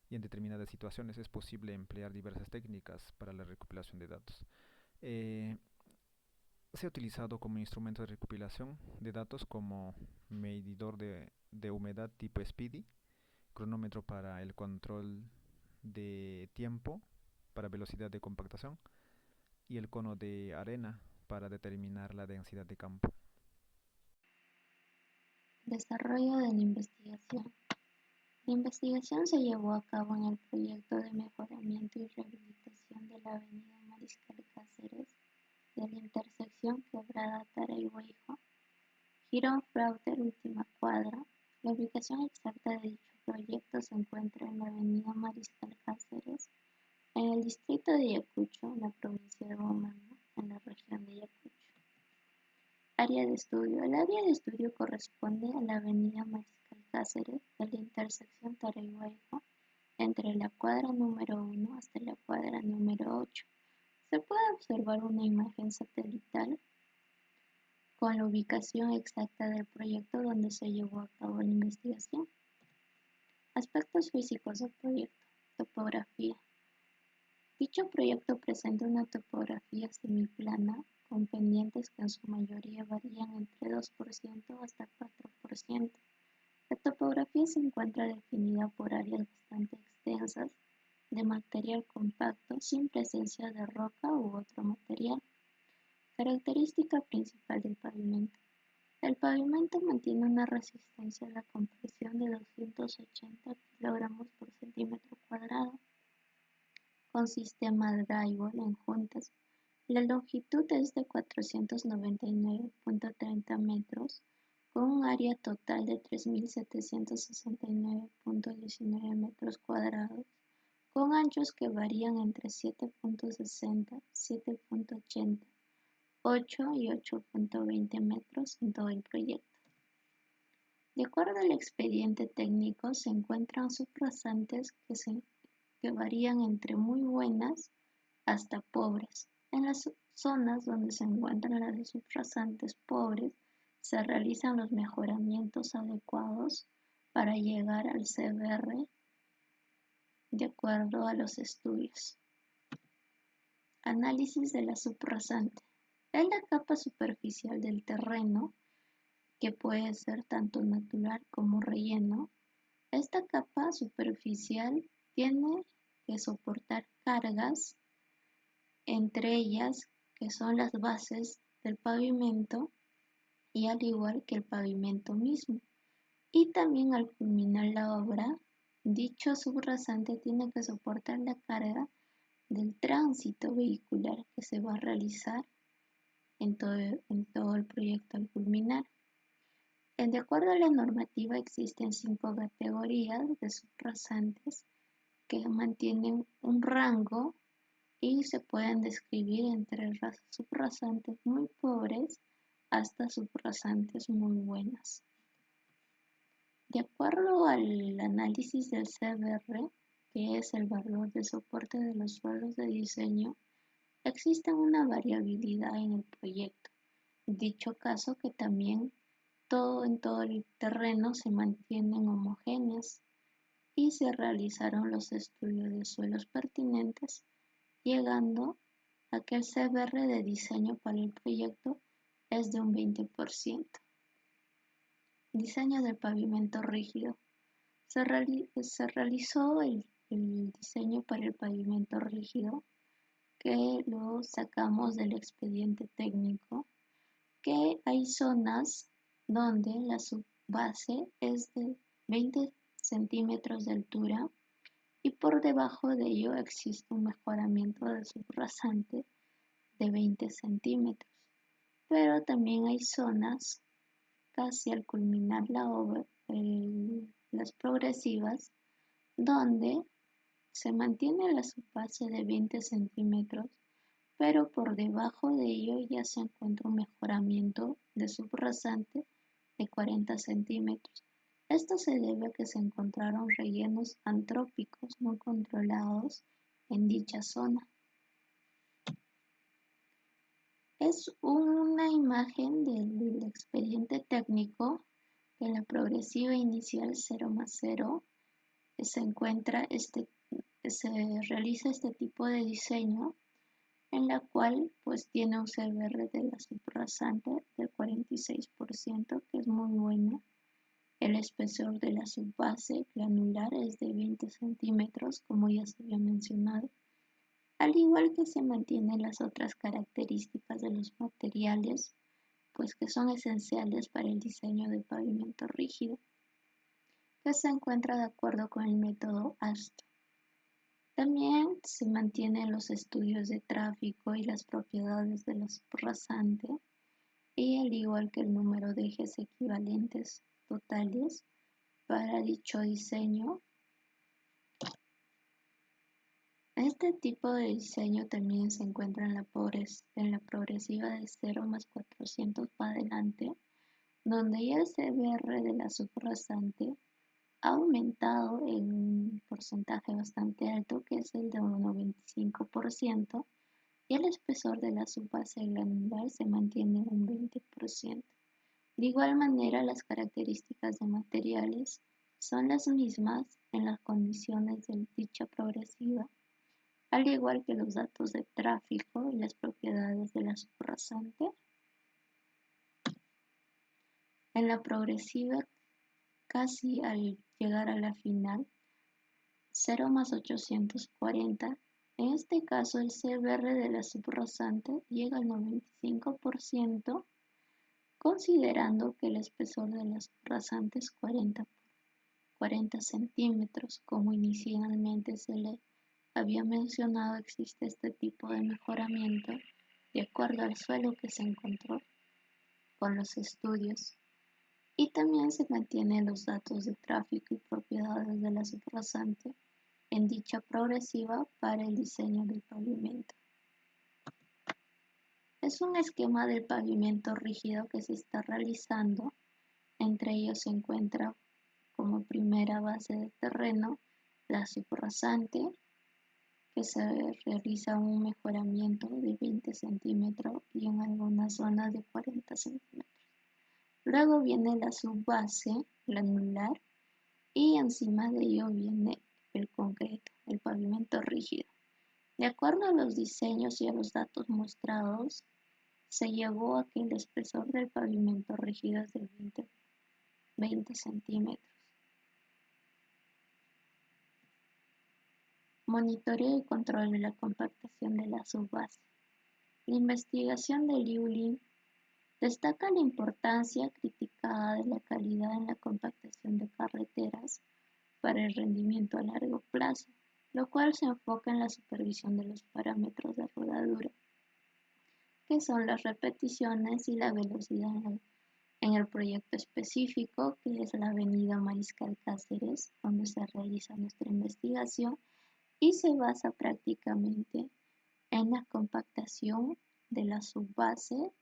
y en determinadas situaciones es posible emplear diversas técnicas para la recopilación de datos. Eh, Se ha utilizado como instrumento de recopilación de datos como medidor de humedad tipo SPIDY, cronómetro para el control de tiempo para velocidad de compactación y el cono de arena para determinar la densidad de campo. Desarrollo de la investigación. La investigación se llevó a cabo en el proyecto de mejoramiento y rehabilitación de la avenida Mariscal Cáceres de la intersección Quebrada Taregueijo, Girón Frauter Última Cuadra. La ubicación exacta de dicho proyecto se encuentra en la avenida Mariscal Cáceres, en el distrito de Ayacucho, en la provincia de Huamanga, en la región de Ayacucho. Área de estudio. El área de estudio corresponde a la avenida Mariscal Cáceres de la intersección Taregueijo entre la cuadra número 1 hasta la cuadra número 8. Se puede observar una imagen satelital con la ubicación exacta del proyecto donde se llevó a cabo la investigación. Aspectos físicos del proyecto. Topografía. Dicho proyecto presenta una topografía semiplana con pendientes que en su mayoría varían entre 2% hasta 4%. La topografía se encuentra definida por áreas bastante extensas de material compacto sin presencia de roca u otro material. Característica principal del pavimento. El pavimento mantiene una resistencia a la compresión de 280 kg por centímetro cuadrado con sistema drywall en juntas. La longitud es de 499.30 metros, con un área total de 3.769.19 metros cuadrados, con anchos que varían entre 7.60, 7.80, 8 y 8.20 metros en todo el proyecto. De acuerdo al expediente técnico, se encuentran subrasantes que varían entre muy buenas hasta pobres. En las zonas donde se encuentran las subrasantes pobres, se realizan los mejoramientos adecuados para llegar al CBR de acuerdo a los estudios. Análisis de la subrasante. Es la capa superficial del terreno, que puede ser tanto natural como relleno. Esta capa superficial tiene que soportar cargas, entre ellas que son las bases del pavimento y al igual que el pavimento mismo. Y también al culminar la obra, dicho subrasante tiene que soportar la carga del tránsito vehicular que se va a realizar en todo el proyecto al culminar. De acuerdo a la normativa, existen 5 categorías de subrasantes que mantienen un rango y se pueden describir entre subrasantes muy pobres hasta subrasantes muy buenas. De acuerdo al análisis del CBR, que es el valor de soporte de los suelos de diseño, existe una variabilidad en el proyecto. En dicho caso que también en todo el terreno se mantienen homogéneas y se realizaron los estudios de suelos pertinentes, llegando a que el CBR de diseño para el proyecto es de un 20%. Diseño del pavimento rígido. Se realizó el diseño para el pavimento rígido, que lo sacamos del expediente técnico, que hay zonas donde la subbase es de 20 centímetros de altura y por debajo de ello existe un mejoramiento del subrasante de 20 centímetros. Pero también hay zonas casi al culminar la obra, las progresivas, donde se mantiene la subbase de 20 centímetros, pero por debajo de ello ya se encuentra un mejoramiento de subrasante de 40 centímetros. Esto se debe a que se encontraron rellenos antrópicos no controlados en dicha zona. Es una imagen del expediente técnico que en la progresiva inicial 0+0 se realiza este tipo de diseño, en la cual pues tiene un CBR de la subrasante del 46%, que es muy bueno. El espesor de la subbase granular es de 20 centímetros, como ya se había mencionado, al igual que se mantienen las otras características de los materiales, pues que son esenciales para el diseño de pavimento rígido, que se encuentra de acuerdo con el método ASTO. También se mantienen los estudios de tráfico y las propiedades de la subrasante, y al igual que el número de ejes equivalentes totales para dicho diseño. Este tipo de diseño también se encuentra en la progresiva de 0+400 para adelante, donde ya el CBR de la subrasante ha aumentado en un porcentaje bastante alto, que es el de un 95%, y el espesor de la subbase granular se mantiene en un 20%. De igual manera, las características de materiales son las mismas en las condiciones de dicha progresiva, al igual que los datos de tráfico y las propiedades de la subrasante. En la progresiva, casi al llegar a la final, 0+840, en este caso el CBR de la subrasante llega al 95%, considerando que el espesor de la subrasante es 40 centímetros. Como inicialmente se le había mencionado, existe este tipo de mejoramiento de acuerdo al suelo que se encontró con los estudios, y también se mantienen los datos de tráfico y propiedades de la subrasante en dicha progresiva para el diseño del pavimento. Es un esquema del pavimento rígido que se está realizando. Entre ellos se encuentra como primera base de terreno la subrasante, que se realiza un mejoramiento de 20 centímetros y en algunas zonas de 40 centímetros. Luego viene la subbase granular y encima de ello viene el concreto, el pavimento rígido. De acuerdo a los diseños y a los datos mostrados, se llegó a que el espesor del pavimento rígido es de 20 centímetros. Monitoreo y control de la compactación de la subbase. La investigación de Liu Lin destaca la importancia criticada de la calidad en la compactación de carreteras para el rendimiento a largo plazo, lo cual se enfoca en la supervisión de los parámetros de rodadura, que son las repeticiones y la velocidad en el proyecto específico, que es la avenida Mariscal Cáceres, donde se realiza nuestra investigación, y se basa prácticamente en la compactación de la subbase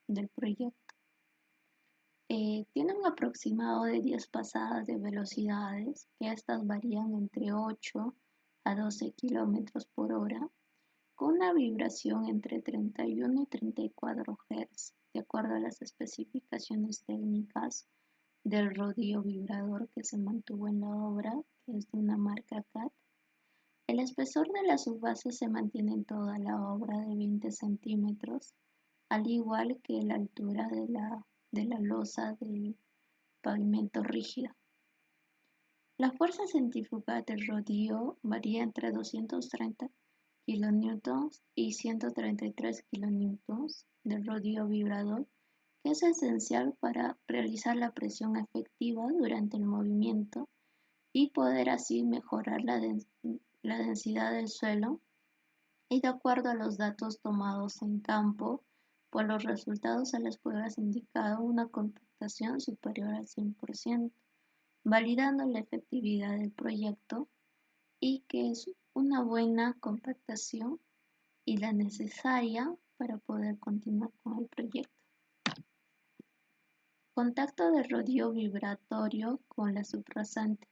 del proyecto. Tiene un aproximado de 10 pasadas de velocidades, que estas varían entre 8 a 12 km por hora, con una vibración entre 31 y 34 Hz, de acuerdo a las especificaciones técnicas del rodillo vibrador que se mantuvo en la obra, que es de una marca CAT. El espesor de la subbase se mantiene en toda la obra de 20 centímetros, al igual que la altura de la losa del pavimento rígido. La fuerza centrífuga del rodillo varía entre 230 kN y 133 kN del rodillo vibrador, que es esencial para realizar la presión efectiva durante el movimiento y poder así mejorar la densidad del suelo, y de acuerdo a los datos tomados en campo, por los resultados a las pruebas indicado una compactación superior al 100%, validando la efectividad del proyecto y que es una buena compactación y la necesaria para poder continuar con el proyecto. Contacto del rodillo vibratorio con la subrasante.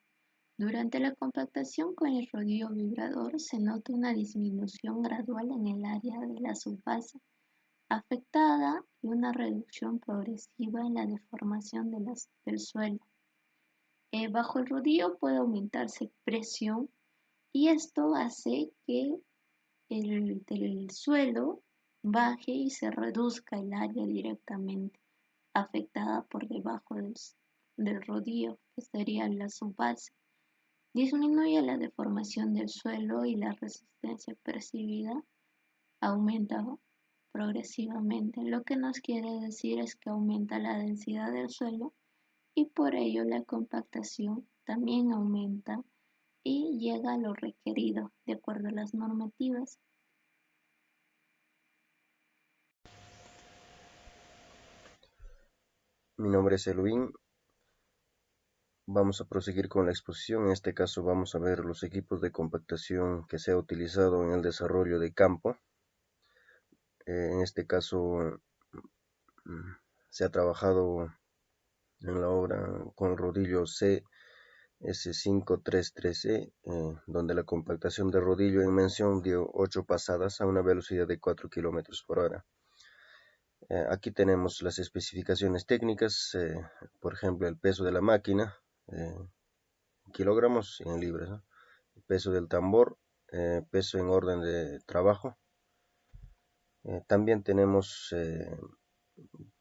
Durante la compactación con el rodillo vibrador se nota una disminución gradual en el área de la subbase afectada y una reducción progresiva en la deformación del suelo. Bajo el rodillo puede aumentarse presión y esto hace que del suelo baje y se reduzca el área directamente afectada por debajo del rodillo, que sería la subbase. Disminuye la deformación del suelo y la resistencia percibida aumenta progresivamente. Lo que nos quiere decir es que aumenta la densidad del suelo y por ello la compactación también aumenta y llega a lo requerido de acuerdo a las normativas. Mi nombre es Elohim. Vamos a proseguir con la exposición. En este caso vamos a ver los equipos de compactación que se ha utilizado en el desarrollo de campo. En este caso se ha trabajado en la obra con el rodillo CS533E, donde la compactación de rodillo en mención dio 8 pasadas a una velocidad de 4 km por hora. Aquí tenemos las especificaciones técnicas, por ejemplo el peso de la máquina, kilogramos en libras, ¿no? El peso del tambor, peso en orden de trabajo. También tenemos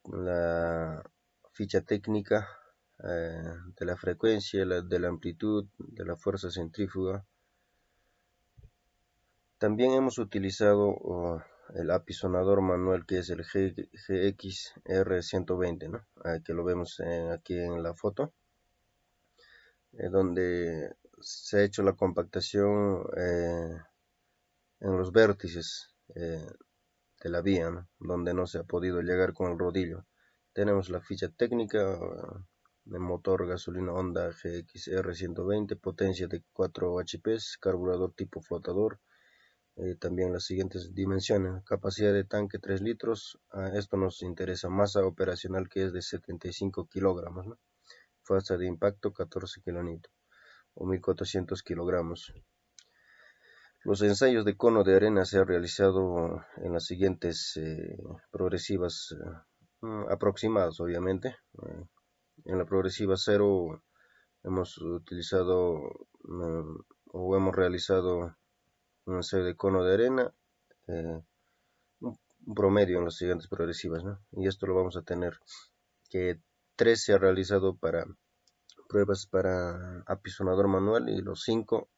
la ficha técnica de la frecuencia, de la amplitud, de la fuerza centrífuga. También hemos utilizado el apisonador manual, que es el GXR120, ¿no? Que lo vemos aquí en la foto, donde se ha hecho la compactación en los vértices de la vía, ¿no? Donde no se ha podido llegar con el rodillo. Tenemos la ficha técnica de motor gasolina Honda GXR120, potencia de 4 HP, carburador tipo flotador. También las siguientes dimensiones: capacidad de tanque 3 litros, esto nos interesa, masa operacional que es de 75 kilogramos, ¿no? Fuerza de impacto 14 kilonewton o 1400 kilogramos. Los ensayos de cono de arena se han realizado en las siguientes progresivas aproximadas, obviamente. En la progresiva 0 hemos utilizado o hemos realizado un ensayo de cono de arena, un promedio en las siguientes progresivas, ¿no? Y esto lo vamos a tener que 3 se ha realizado para pruebas para apisonador manual y los 5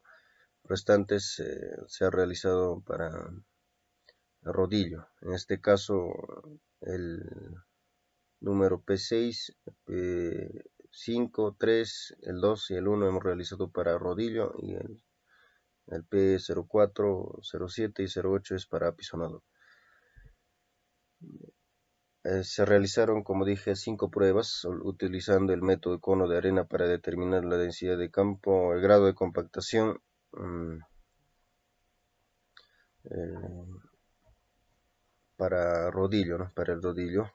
restantes se ha realizado para rodillo. En este caso el número P6, P5, 3, el 2 y el 1 hemos realizado para rodillo, y el P04, 07 y 08 es para apisonador. Se realizaron, como dije, 5 pruebas utilizando el método cono de arena para determinar la densidad de campo, el grado de compactación, para rodillo, ¿no? Para el rodillo.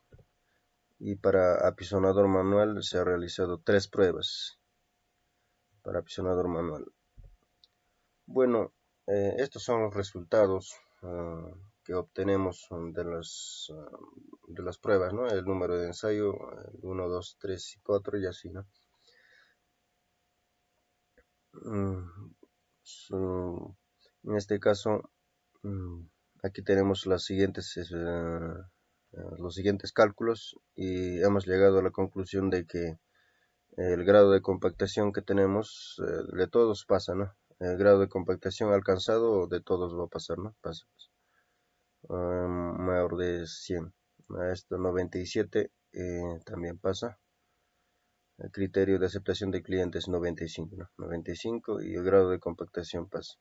Y para apisonador manual se ha realizado 3 pruebas para apisonador manual. Bueno, estos son los resultados que obtenemos de las pruebas, ¿no? El número de ensayo, 1, 2, 3 y 4 y así, ¿no? En este caso, aquí tenemos los siguientes cálculos, y hemos llegado a la conclusión de que el grado de compactación que tenemos de todos pasa, ¿no? El grado de compactación alcanzado de todos va a pasar, ¿no? Pasa. Mayor de 100. A esto 97 también pasa. El criterio de aceptación de clientes 95, ¿no? 95, y el grado de compactación pasa.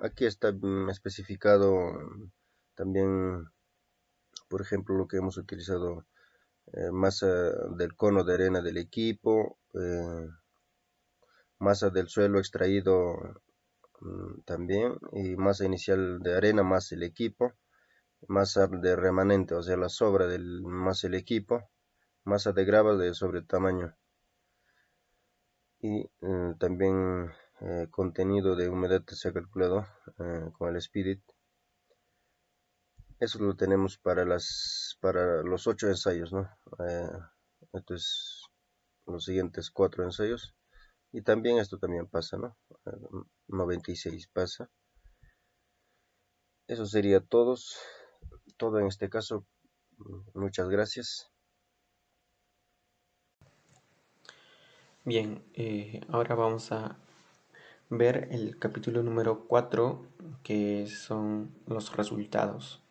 Aquí está especificado también, por ejemplo, lo que hemos utilizado: masa del cono de arena del equipo, masa del suelo extraído también, y masa inicial de arena más el equipo, masa de remanente, o sea la sobra más el equipo, masa de grava de sobre tamaño y también contenido de humedad se ha calculado con el Spirit. Eso lo tenemos para los 8 ensayos, ¿no? Entonces, los siguientes 4 ensayos. Y también esto también pasa, ¿no? 96 pasa. Eso sería todo en este caso. Muchas gracias. Bien, ahora vamos a ver el capítulo número 4, que son los resultados.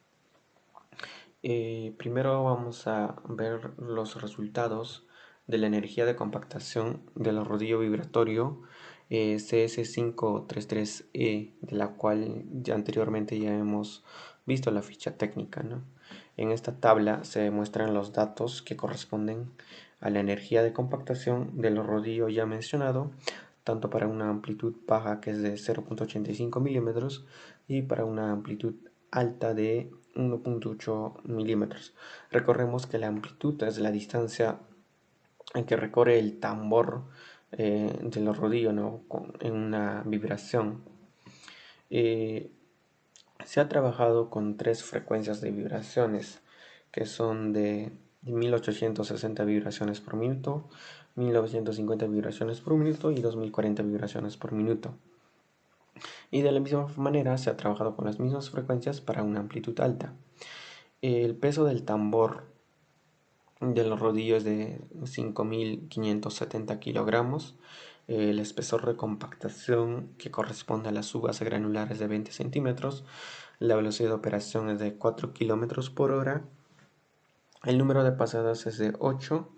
Primero vamos a ver los resultados de la energía de compactación del rodillo vibratorio CS533E, de la cual ya anteriormente ya hemos visto la ficha técnica, ¿no? En esta tabla se muestran los datos que corresponden a la energía de compactación del rodillo ya mencionado, tanto para una amplitud baja, que es de 0.85 milímetros, y para una amplitud alta de 1.8 milímetros. Recordemos que la amplitud es la distancia en que recorre el tambor de los rodillos, ¿no? En una vibración. Se ha trabajado con 3 frecuencias de vibraciones, que son de 1860 vibraciones por minuto, 1950 vibraciones por minuto y 2040 vibraciones por minuto. Y de la misma manera se ha trabajado con las mismas frecuencias para una amplitud alta. El peso del tambor de los rodillos es de 5.570 kilogramos. El espesor de compactación, que corresponde a las uvas granulares, de 20 centímetros. La velocidad de operación es de 4 kilómetros por hora. El número de pasadas es de 8.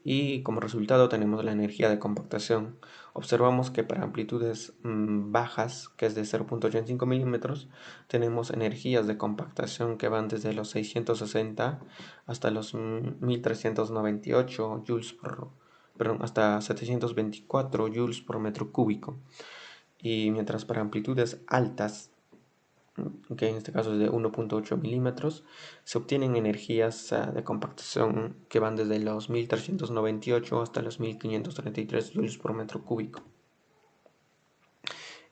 Y como resultado tenemos la energía de compactación. Observamos que para amplitudes bajas, que es de 0.85 milímetros, tenemos energías de compactación que van desde los 660 hasta los 1398 joules hasta 724 joules por metro cúbico. Y mientras para amplitudes altas, que en este caso es de 1.8 milímetros, se obtienen energías de compactación que van desde los 1398 hasta los 1533 joules por metro cúbico.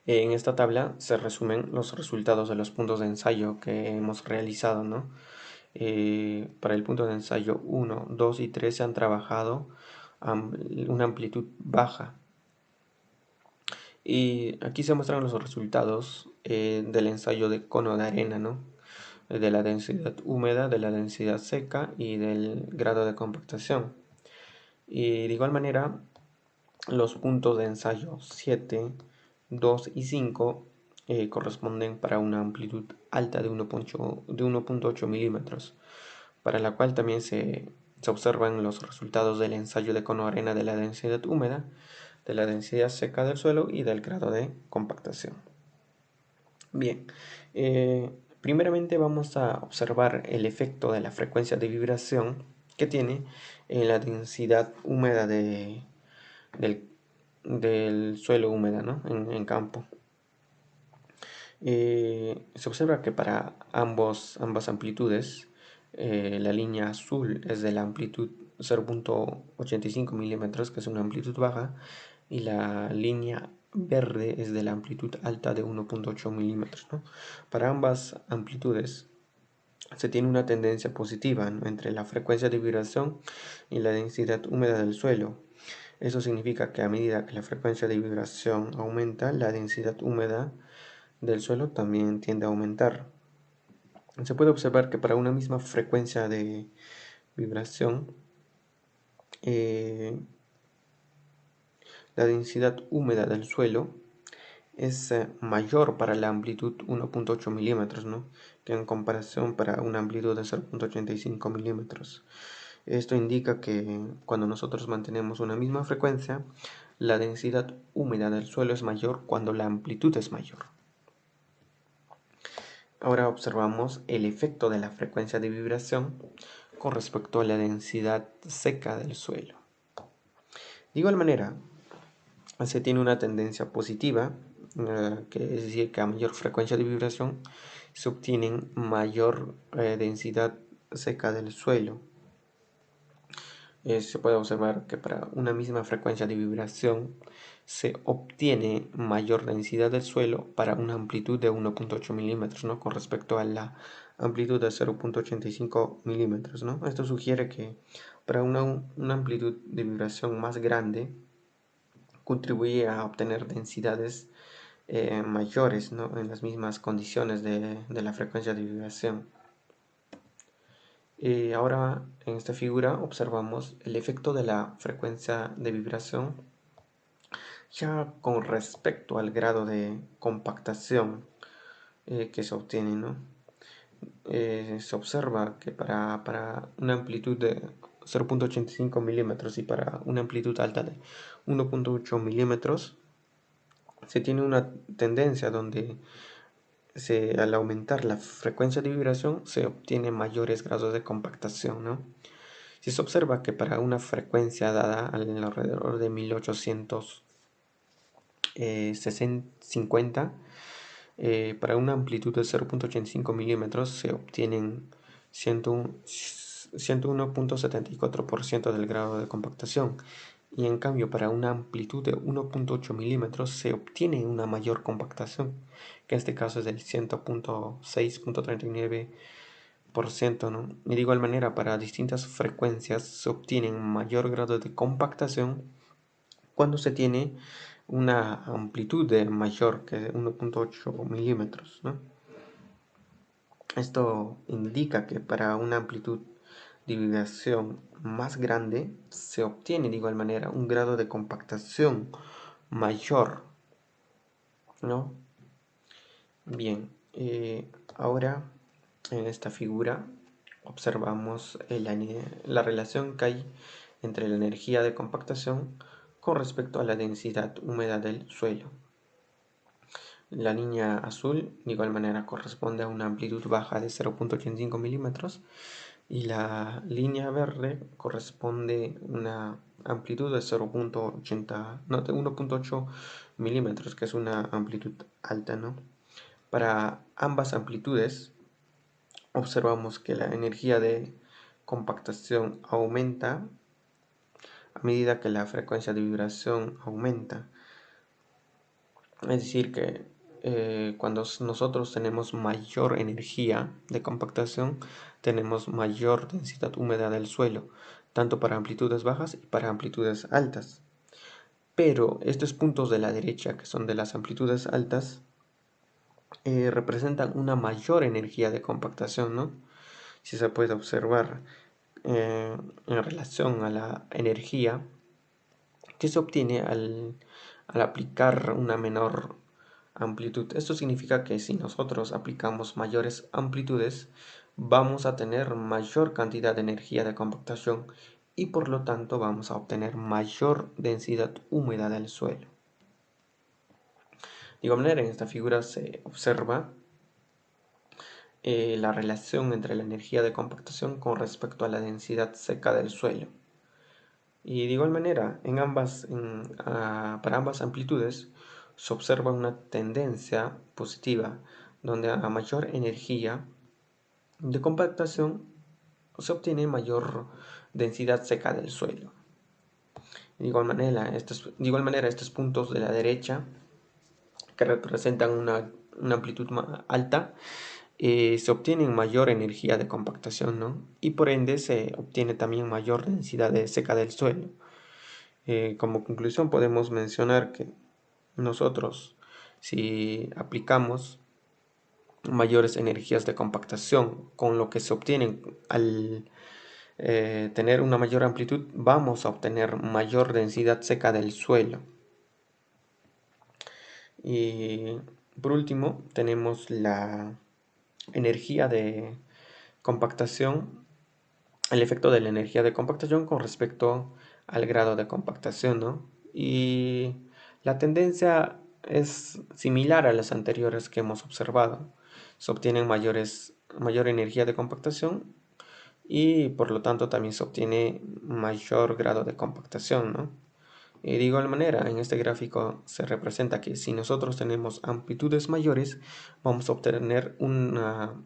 En esta tabla se resumen los resultados de los puntos de ensayo que hemos realizado, ¿no? Para el punto de ensayo 1, 2 y 3 se han trabajado una amplitud baja. Y aquí se muestran los resultados del ensayo de cono de arena, ¿no? De la densidad húmeda, de la densidad seca y del grado de compactación. Y de igual manera, los puntos de ensayo 7, 2 y 5 corresponden para una amplitud alta de 1.8 milímetros, para la cual también se observan los resultados del ensayo de cono arena de la densidad húmeda, de la densidad seca del suelo y del grado de compactación. Bien, primeramente vamos a observar el efecto de la frecuencia de vibración que tiene en la densidad húmeda del suelo húmeda, ¿no? en campo. Se observa que para ambas amplitudes, la línea azul es de la amplitud 0.85 milímetros, que es una amplitud baja, y la línea verde es de la amplitud alta de 1.8 milímetros, ¿no? Para ambas amplitudes se tiene una tendencia positiva, ¿no?, entre la frecuencia de vibración y la densidad húmeda del suelo. Eso significa que a medida que la frecuencia de vibración aumenta, la densidad húmeda del suelo también tiende a aumentar. Se puede observar que para una misma frecuencia de vibración, la densidad húmeda del suelo es mayor para la amplitud 1.8 milímetros, ¿no?, que en comparación para una amplitud de 0.85 milímetros. Esto indica que cuando nosotros mantenemos una misma frecuencia, la densidad húmeda del suelo es mayor cuando la amplitud es mayor. Ahora observamos el efecto de la frecuencia de vibración con respecto a la densidad seca del suelo. De igual manera, se tiene una tendencia positiva, que es decir, que a mayor frecuencia de vibración se obtiene mayor densidad seca del suelo. se puede observar que para una misma frecuencia de vibración se obtiene mayor densidad del suelo para una amplitud de 1.8 milímetros, ¿no? Con respecto a la amplitud de 0.85 milímetros, ¿no? Esto sugiere que para una amplitud de vibración más grande contribuye a obtener densidades mayores, ¿no? En las mismas condiciones de la frecuencia de vibración. Ahora en esta figura observamos el efecto de la frecuencia de vibración ya con respecto al grado de compactación que se obtiene, ¿no? Se observa que para una amplitud de 0.85 milímetros y para una amplitud alta de 1.8 milímetros se tiene una tendencia donde al aumentar la frecuencia de vibración se obtiene mayores grados de compactación, ¿no? Si se observa que para una frecuencia dada alrededor de 1850, para una amplitud de 0.85 milímetros se obtienen 101.74% del grado de compactación, y en cambio para una amplitud de 1.8 milímetros se obtiene una mayor compactación, que en este caso es del 100.6.39%, ¿no? Y de igual manera para distintas frecuencias se obtiene mayor grado de compactación cuando se tiene una amplitud de mayor que 1.8 milímetros, ¿no? Esto indica que para una amplitud de vibración más grande se obtiene de igual manera un grado de compactación mayor, ¿no? Bien, ahora en esta figura observamos la relación que hay entre la energía de compactación con respecto a la densidad húmeda del suelo. La línea azul de igual manera corresponde a una amplitud baja de 0.85 milímetros y la línea verde corresponde a una amplitud de 1.8 milímetros, que es una amplitud alta, ¿no? Para ambas amplitudes observamos que la energía de compactación aumenta a medida que la frecuencia de vibración aumenta. Es decir, que cuando nosotros tenemos mayor energía de compactación, tenemos mayor densidad húmeda del suelo, tanto para amplitudes bajas y para amplitudes altas. Pero estos puntos de la derecha, que son de las amplitudes altas, representan una mayor energía de compactación, ¿no? Si se puede observar en relación a la energía que se obtiene al aplicar una menor amplitud. Esto significa que si nosotros aplicamos mayores amplitudes, vamos a tener mayor cantidad de energía de compactación y por lo tanto vamos a obtener mayor densidad húmeda del suelo. De igual manera, en esta figura se observa la relación entre la energía de compactación con respecto a la densidad seca del suelo. Y de igual manera, para ambas amplitudes se observa una tendencia positiva, donde a mayor energía de compactación se obtiene mayor densidad seca del suelo. De igual manera, estos puntos de la derecha, que representan una amplitud más alta, se obtiene mayor energía de compactación, ¿no? Y por ende se obtiene también mayor densidad seca del suelo. Como conclusión podemos mencionar que nosotros, si aplicamos mayores energías de compactación con lo que se obtienen al tener una mayor amplitud, vamos a obtener mayor densidad seca del suelo. Y por último tenemos la energía de compactación, el efecto de la energía de compactación con respecto al grado de compactación, ¿no? Y la tendencia es similar a las anteriores que hemos observado. Se obtienen mayor energía de compactación y por lo tanto también se obtiene mayor grado de compactación, ¿no? Y de igual manera, en este gráfico se representa que si nosotros tenemos amplitudes mayores, vamos a obtener una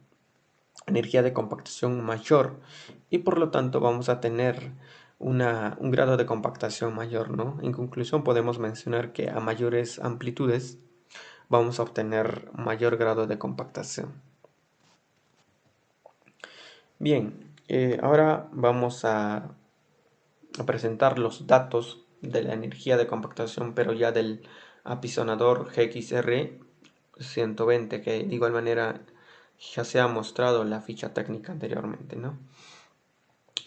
energía de compactación mayor y por lo tanto vamos a tener un grado de compactación mayor, ¿no? En conclusión, podemos mencionar que a mayores amplitudes vamos a obtener mayor grado de compactación. Bien, ahora vamos a presentar los datos de la energía de compactación, pero ya del apisonador GXR 120, que de igual manera ya se ha mostrado en la ficha técnica anteriormente, ¿no?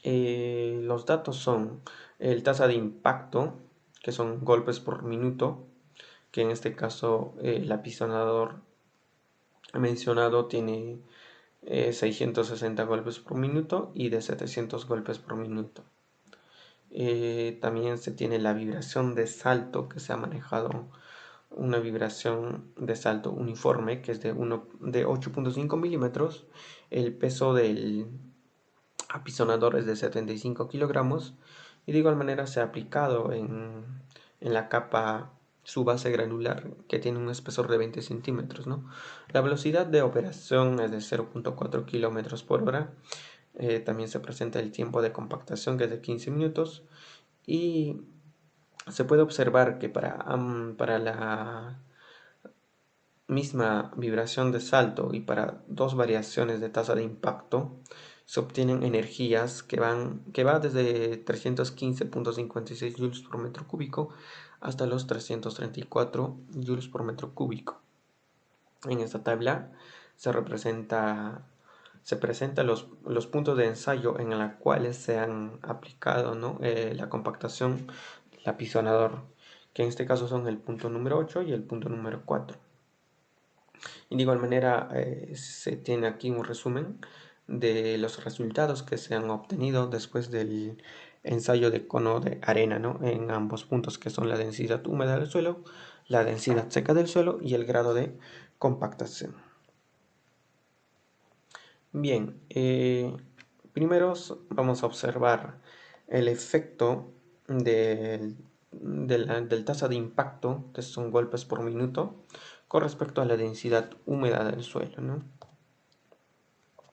Los datos son el tasa de impacto, que son golpes por minuto, que en este caso el apisonador mencionado tiene 660 golpes por minuto y de 700 golpes por minuto. También se tiene la vibración de salto, que se ha manejado una vibración de salto uniforme, que es de 8.5 milímetros. El peso del apisonador es de 75 kilogramos y de igual manera se ha aplicado en la capa su base granular, que tiene un espesor de 20 centímetros, ¿no? La velocidad de operación es de 0.4 kilómetros por hora. También se presenta el tiempo de compactación, que es de 15 minutos, y se puede observar que para la misma vibración de salto y para dos variaciones de tasa de impacto se obtienen energías que va desde 315.56 joules por metro cúbico hasta los 334 joules por metro cúbico. En esta tabla se presentan los puntos de ensayo en los cuales se han aplicado, ¿no? La compactación del apisonador, que en este caso son el punto número 8 y el punto número 4. Y de igual manera se tiene aquí un resumen de los resultados que se han obtenido después del ensayo de cono de arena, ¿no? En ambos puntos, que son la densidad húmeda del suelo, la densidad seca del suelo y el grado de compactación. Bien, primero vamos a observar el efecto del tasa de impacto, que son golpes por minuto, con respecto a la densidad húmeda del suelo, ¿no?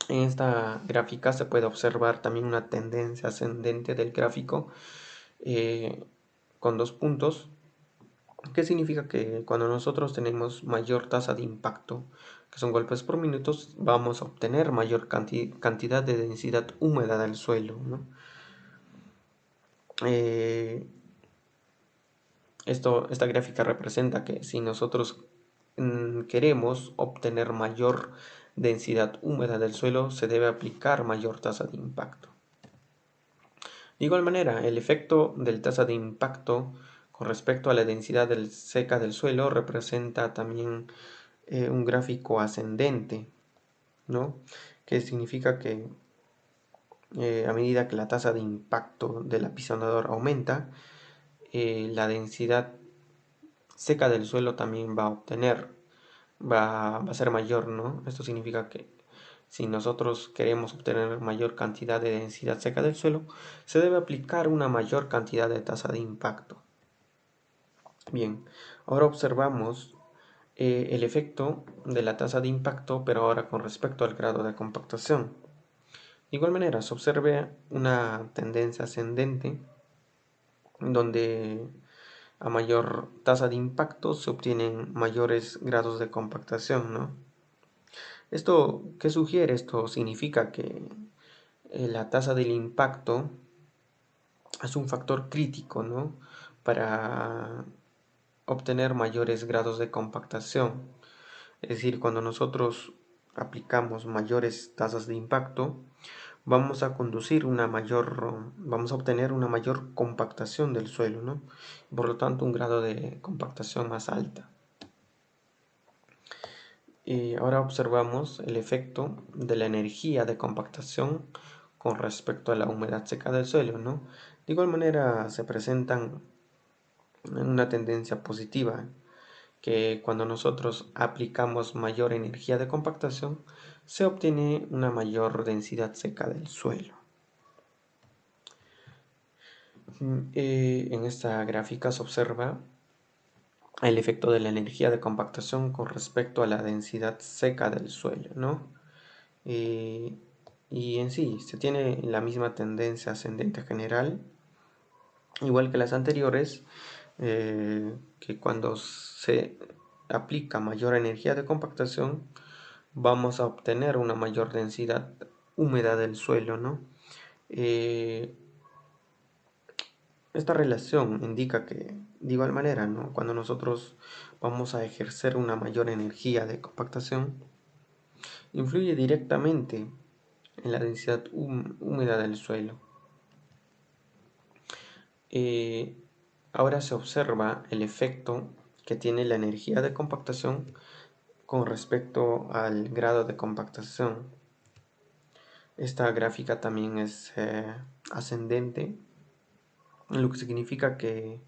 En esta gráfica se puede observar también una tendencia ascendente del gráfico con 2 puntos, que significa que cuando nosotros tenemos mayor tasa de impacto, que son golpes por minuto, vamos a obtener mayor cantidad de densidad húmeda del suelo, ¿no? Esta gráfica representa que si nosotros queremos obtener mayor densidad húmeda del suelo, se debe aplicar mayor tasa de impacto. De igual manera, el efecto del tasa de impacto con respecto a la densidad seca del suelo representa también un gráfico ascendente, ¿no? Que significa que a medida que la tasa de impacto del apisonador aumenta, la densidad seca del suelo también va a ser mayor, ¿no? Esto significa que si nosotros queremos obtener mayor cantidad de densidad seca del suelo, se debe aplicar una mayor cantidad de tasa de impacto. Bien, ahora observamos el efecto de la tasa de impacto, pero ahora con respecto al grado de compactación. De igual manera, se observa una tendencia ascendente, donde a mayor tasa de impacto se obtienen mayores grados de compactación, ¿no? ¿Esto qué sugiere? Esto significa que la tasa del impacto es un factor crítico, ¿no? Para obtener mayores grados de compactación. Es decir, cuando nosotros aplicamos mayores tasas de impacto, vamos a obtener una mayor compactación del suelo, ¿no? Por lo tanto, un grado de compactación más alta. Ahora observamos el efecto de la energía de compactación con respecto a la humedad seca del suelo, ¿no? De igual manera se presentan una tendencia positiva, que cuando nosotros aplicamos mayor energía de compactación, se obtiene una mayor densidad seca del suelo. En esta gráfica se observa el efecto de la energía de compactación con respecto a la densidad seca del suelo, ¿no? Y en sí, se tiene la misma tendencia ascendente general, igual que las anteriores, que cuando se aplica mayor energía de compactación, vamos a obtener una mayor densidad húmeda del suelo, ¿no? Esta relación indica que, de igual manera, ¿no? Cuando nosotros vamos a ejercer una mayor energía de compactación, influye directamente en la densidad húmeda del suelo. Ahora se observa el efecto que tiene la energía de compactación con respecto al grado de compactación. Esta gráfica también es ascendente, lo que significa que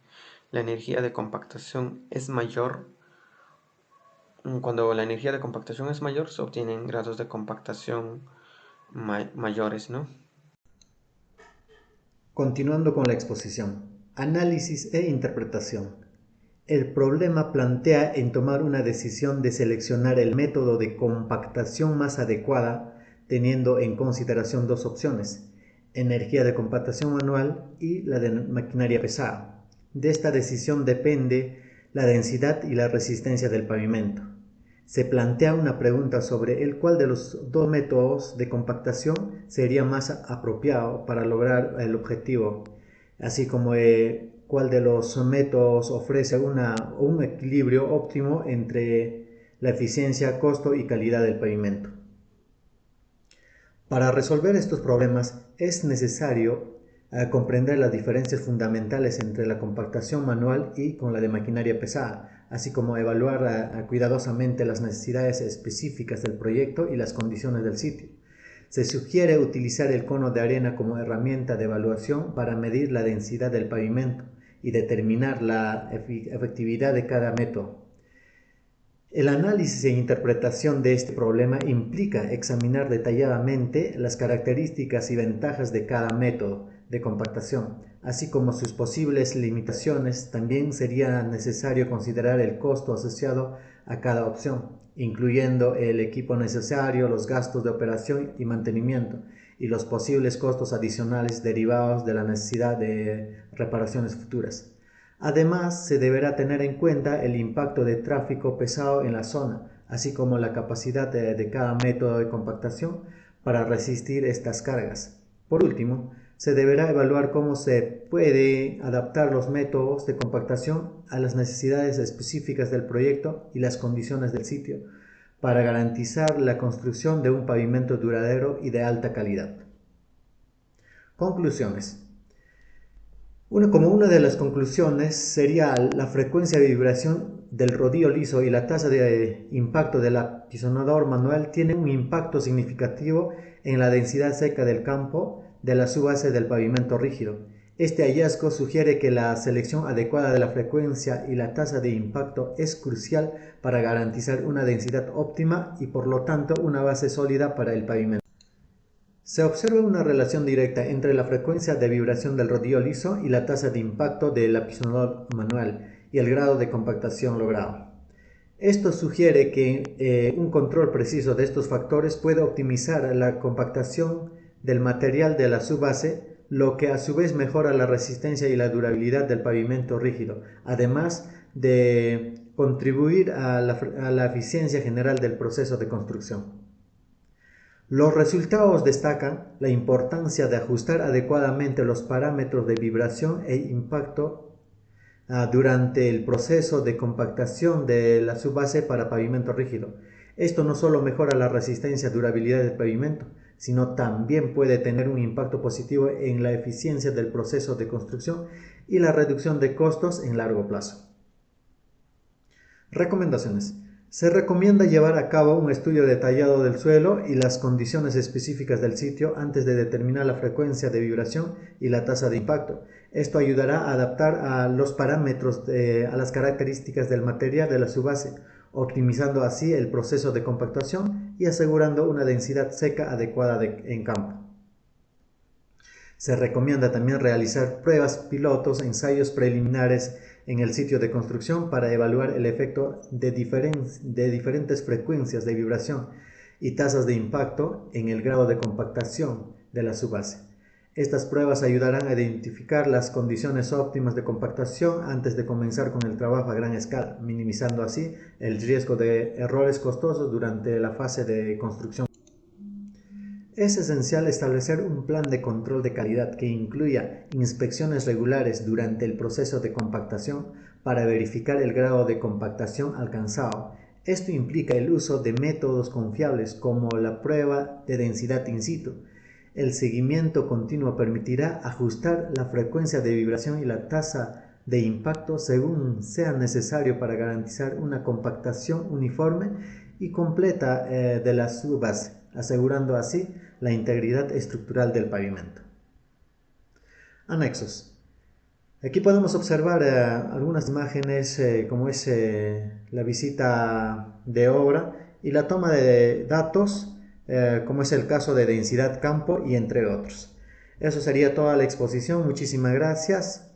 la energía de compactación es mayor. Cuando la energía de compactación es mayor, se obtienen grados de compactación mayores, ¿no? Continuando con la exposición, análisis e interpretación. El problema plantea en tomar una decisión de seleccionar el método de compactación más adecuada, teniendo en consideración dos opciones: energía de compactación manual y la de maquinaria pesada. De esta decisión depende la densidad y la resistencia del pavimento. Se plantea una pregunta sobre el cuál de los dos métodos de compactación sería más apropiado para lograr el objetivo, así como cuál de los métodos ofrece un equilibrio óptimo entre la eficiencia, costo y calidad del pavimento. Para resolver estos problemas es necesario comprender las diferencias fundamentales entre la compactación manual y con la de maquinaria pesada, así como evaluar cuidadosamente las necesidades específicas del proyecto y las condiciones del sitio. Se sugiere utilizar el cono de arena como herramienta de evaluación para medir la densidad del pavimento y determinar la efectividad de cada método. El análisis e interpretación de este problema implica examinar detalladamente las características y ventajas de cada método de compactación, así como sus posibles limitaciones. También sería necesario considerar el costo asociado a cada opción, incluyendo el equipo necesario, los gastos de operación y mantenimiento, y los posibles costos adicionales derivados de la necesidad de reparaciones futuras. Además, se deberá tener en cuenta el impacto de tráfico pesado en la zona, así como la capacidad de cada método de compactación para resistir estas cargas. Por último, se deberá evaluar cómo se puede adaptar los métodos de compactación a las necesidades específicas del proyecto y las condiciones del sitio, para garantizar la construcción de un pavimento duradero y de alta calidad. Conclusiones. Como una de las conclusiones sería la frecuencia de vibración del rodillo liso y la tasa de impacto del apisonador manual tienen un impacto significativo en la densidad seca del campo de la subbase del pavimento rígido. Este hallazgo sugiere que la selección adecuada de la frecuencia y la tasa de impacto es crucial para garantizar una densidad óptima y por lo tanto una base sólida para el pavimento. Se observa una relación directa entre la frecuencia de vibración del rodillo liso y la tasa de impacto del apisonador manual y el grado de compactación logrado. Esto sugiere que un control preciso de estos factores puede optimizar la compactación del material de la subbase, lo que a su vez mejora la resistencia y la durabilidad del pavimento rígido, además de contribuir a la eficiencia general del proceso de construcción. Los resultados destacan la importancia de ajustar adecuadamente los parámetros de vibración e impacto durante el proceso de compactación de la subbase para pavimento rígido. Esto no solo mejora la resistencia y durabilidad del pavimento, sino también puede tener un impacto positivo en la eficiencia del proceso de construcción y la reducción de costos en largo plazo. Recomendaciones. Se recomienda llevar a cabo un estudio detallado del suelo y las condiciones específicas del sitio antes de determinar la frecuencia de vibración y la tasa de impacto. Esto ayudará a adaptar a los parámetros a las características del material de la subbase, optimizando así el proceso de compactación y asegurando una densidad seca adecuada en campo. Se recomienda también realizar pruebas pilotos, ensayos preliminares en el sitio de construcción para evaluar el efecto de diferentes frecuencias de vibración y tasas de impacto en el grado de compactación de la subbase. Estas pruebas ayudarán a identificar las condiciones óptimas de compactación antes de comenzar con el trabajo a gran escala, minimizando así el riesgo de errores costosos durante la fase de construcción. Es esencial establecer un plan de control de calidad que incluya inspecciones regulares durante el proceso de compactación para verificar el grado de compactación alcanzado. Esto implica el uso de métodos confiables como la prueba de densidad in situ. El seguimiento continuo permitirá ajustar la frecuencia de vibración y la tasa de impacto según sea necesario para garantizar una compactación uniforme y completa de la subbase, asegurando así la integridad estructural del pavimento. Anexos. Aquí podemos observar algunas imágenes como es la visita de obra y la toma de datos, como es el caso de densidad campo y entre otros. Eso sería toda la exposición. Muchísimas gracias.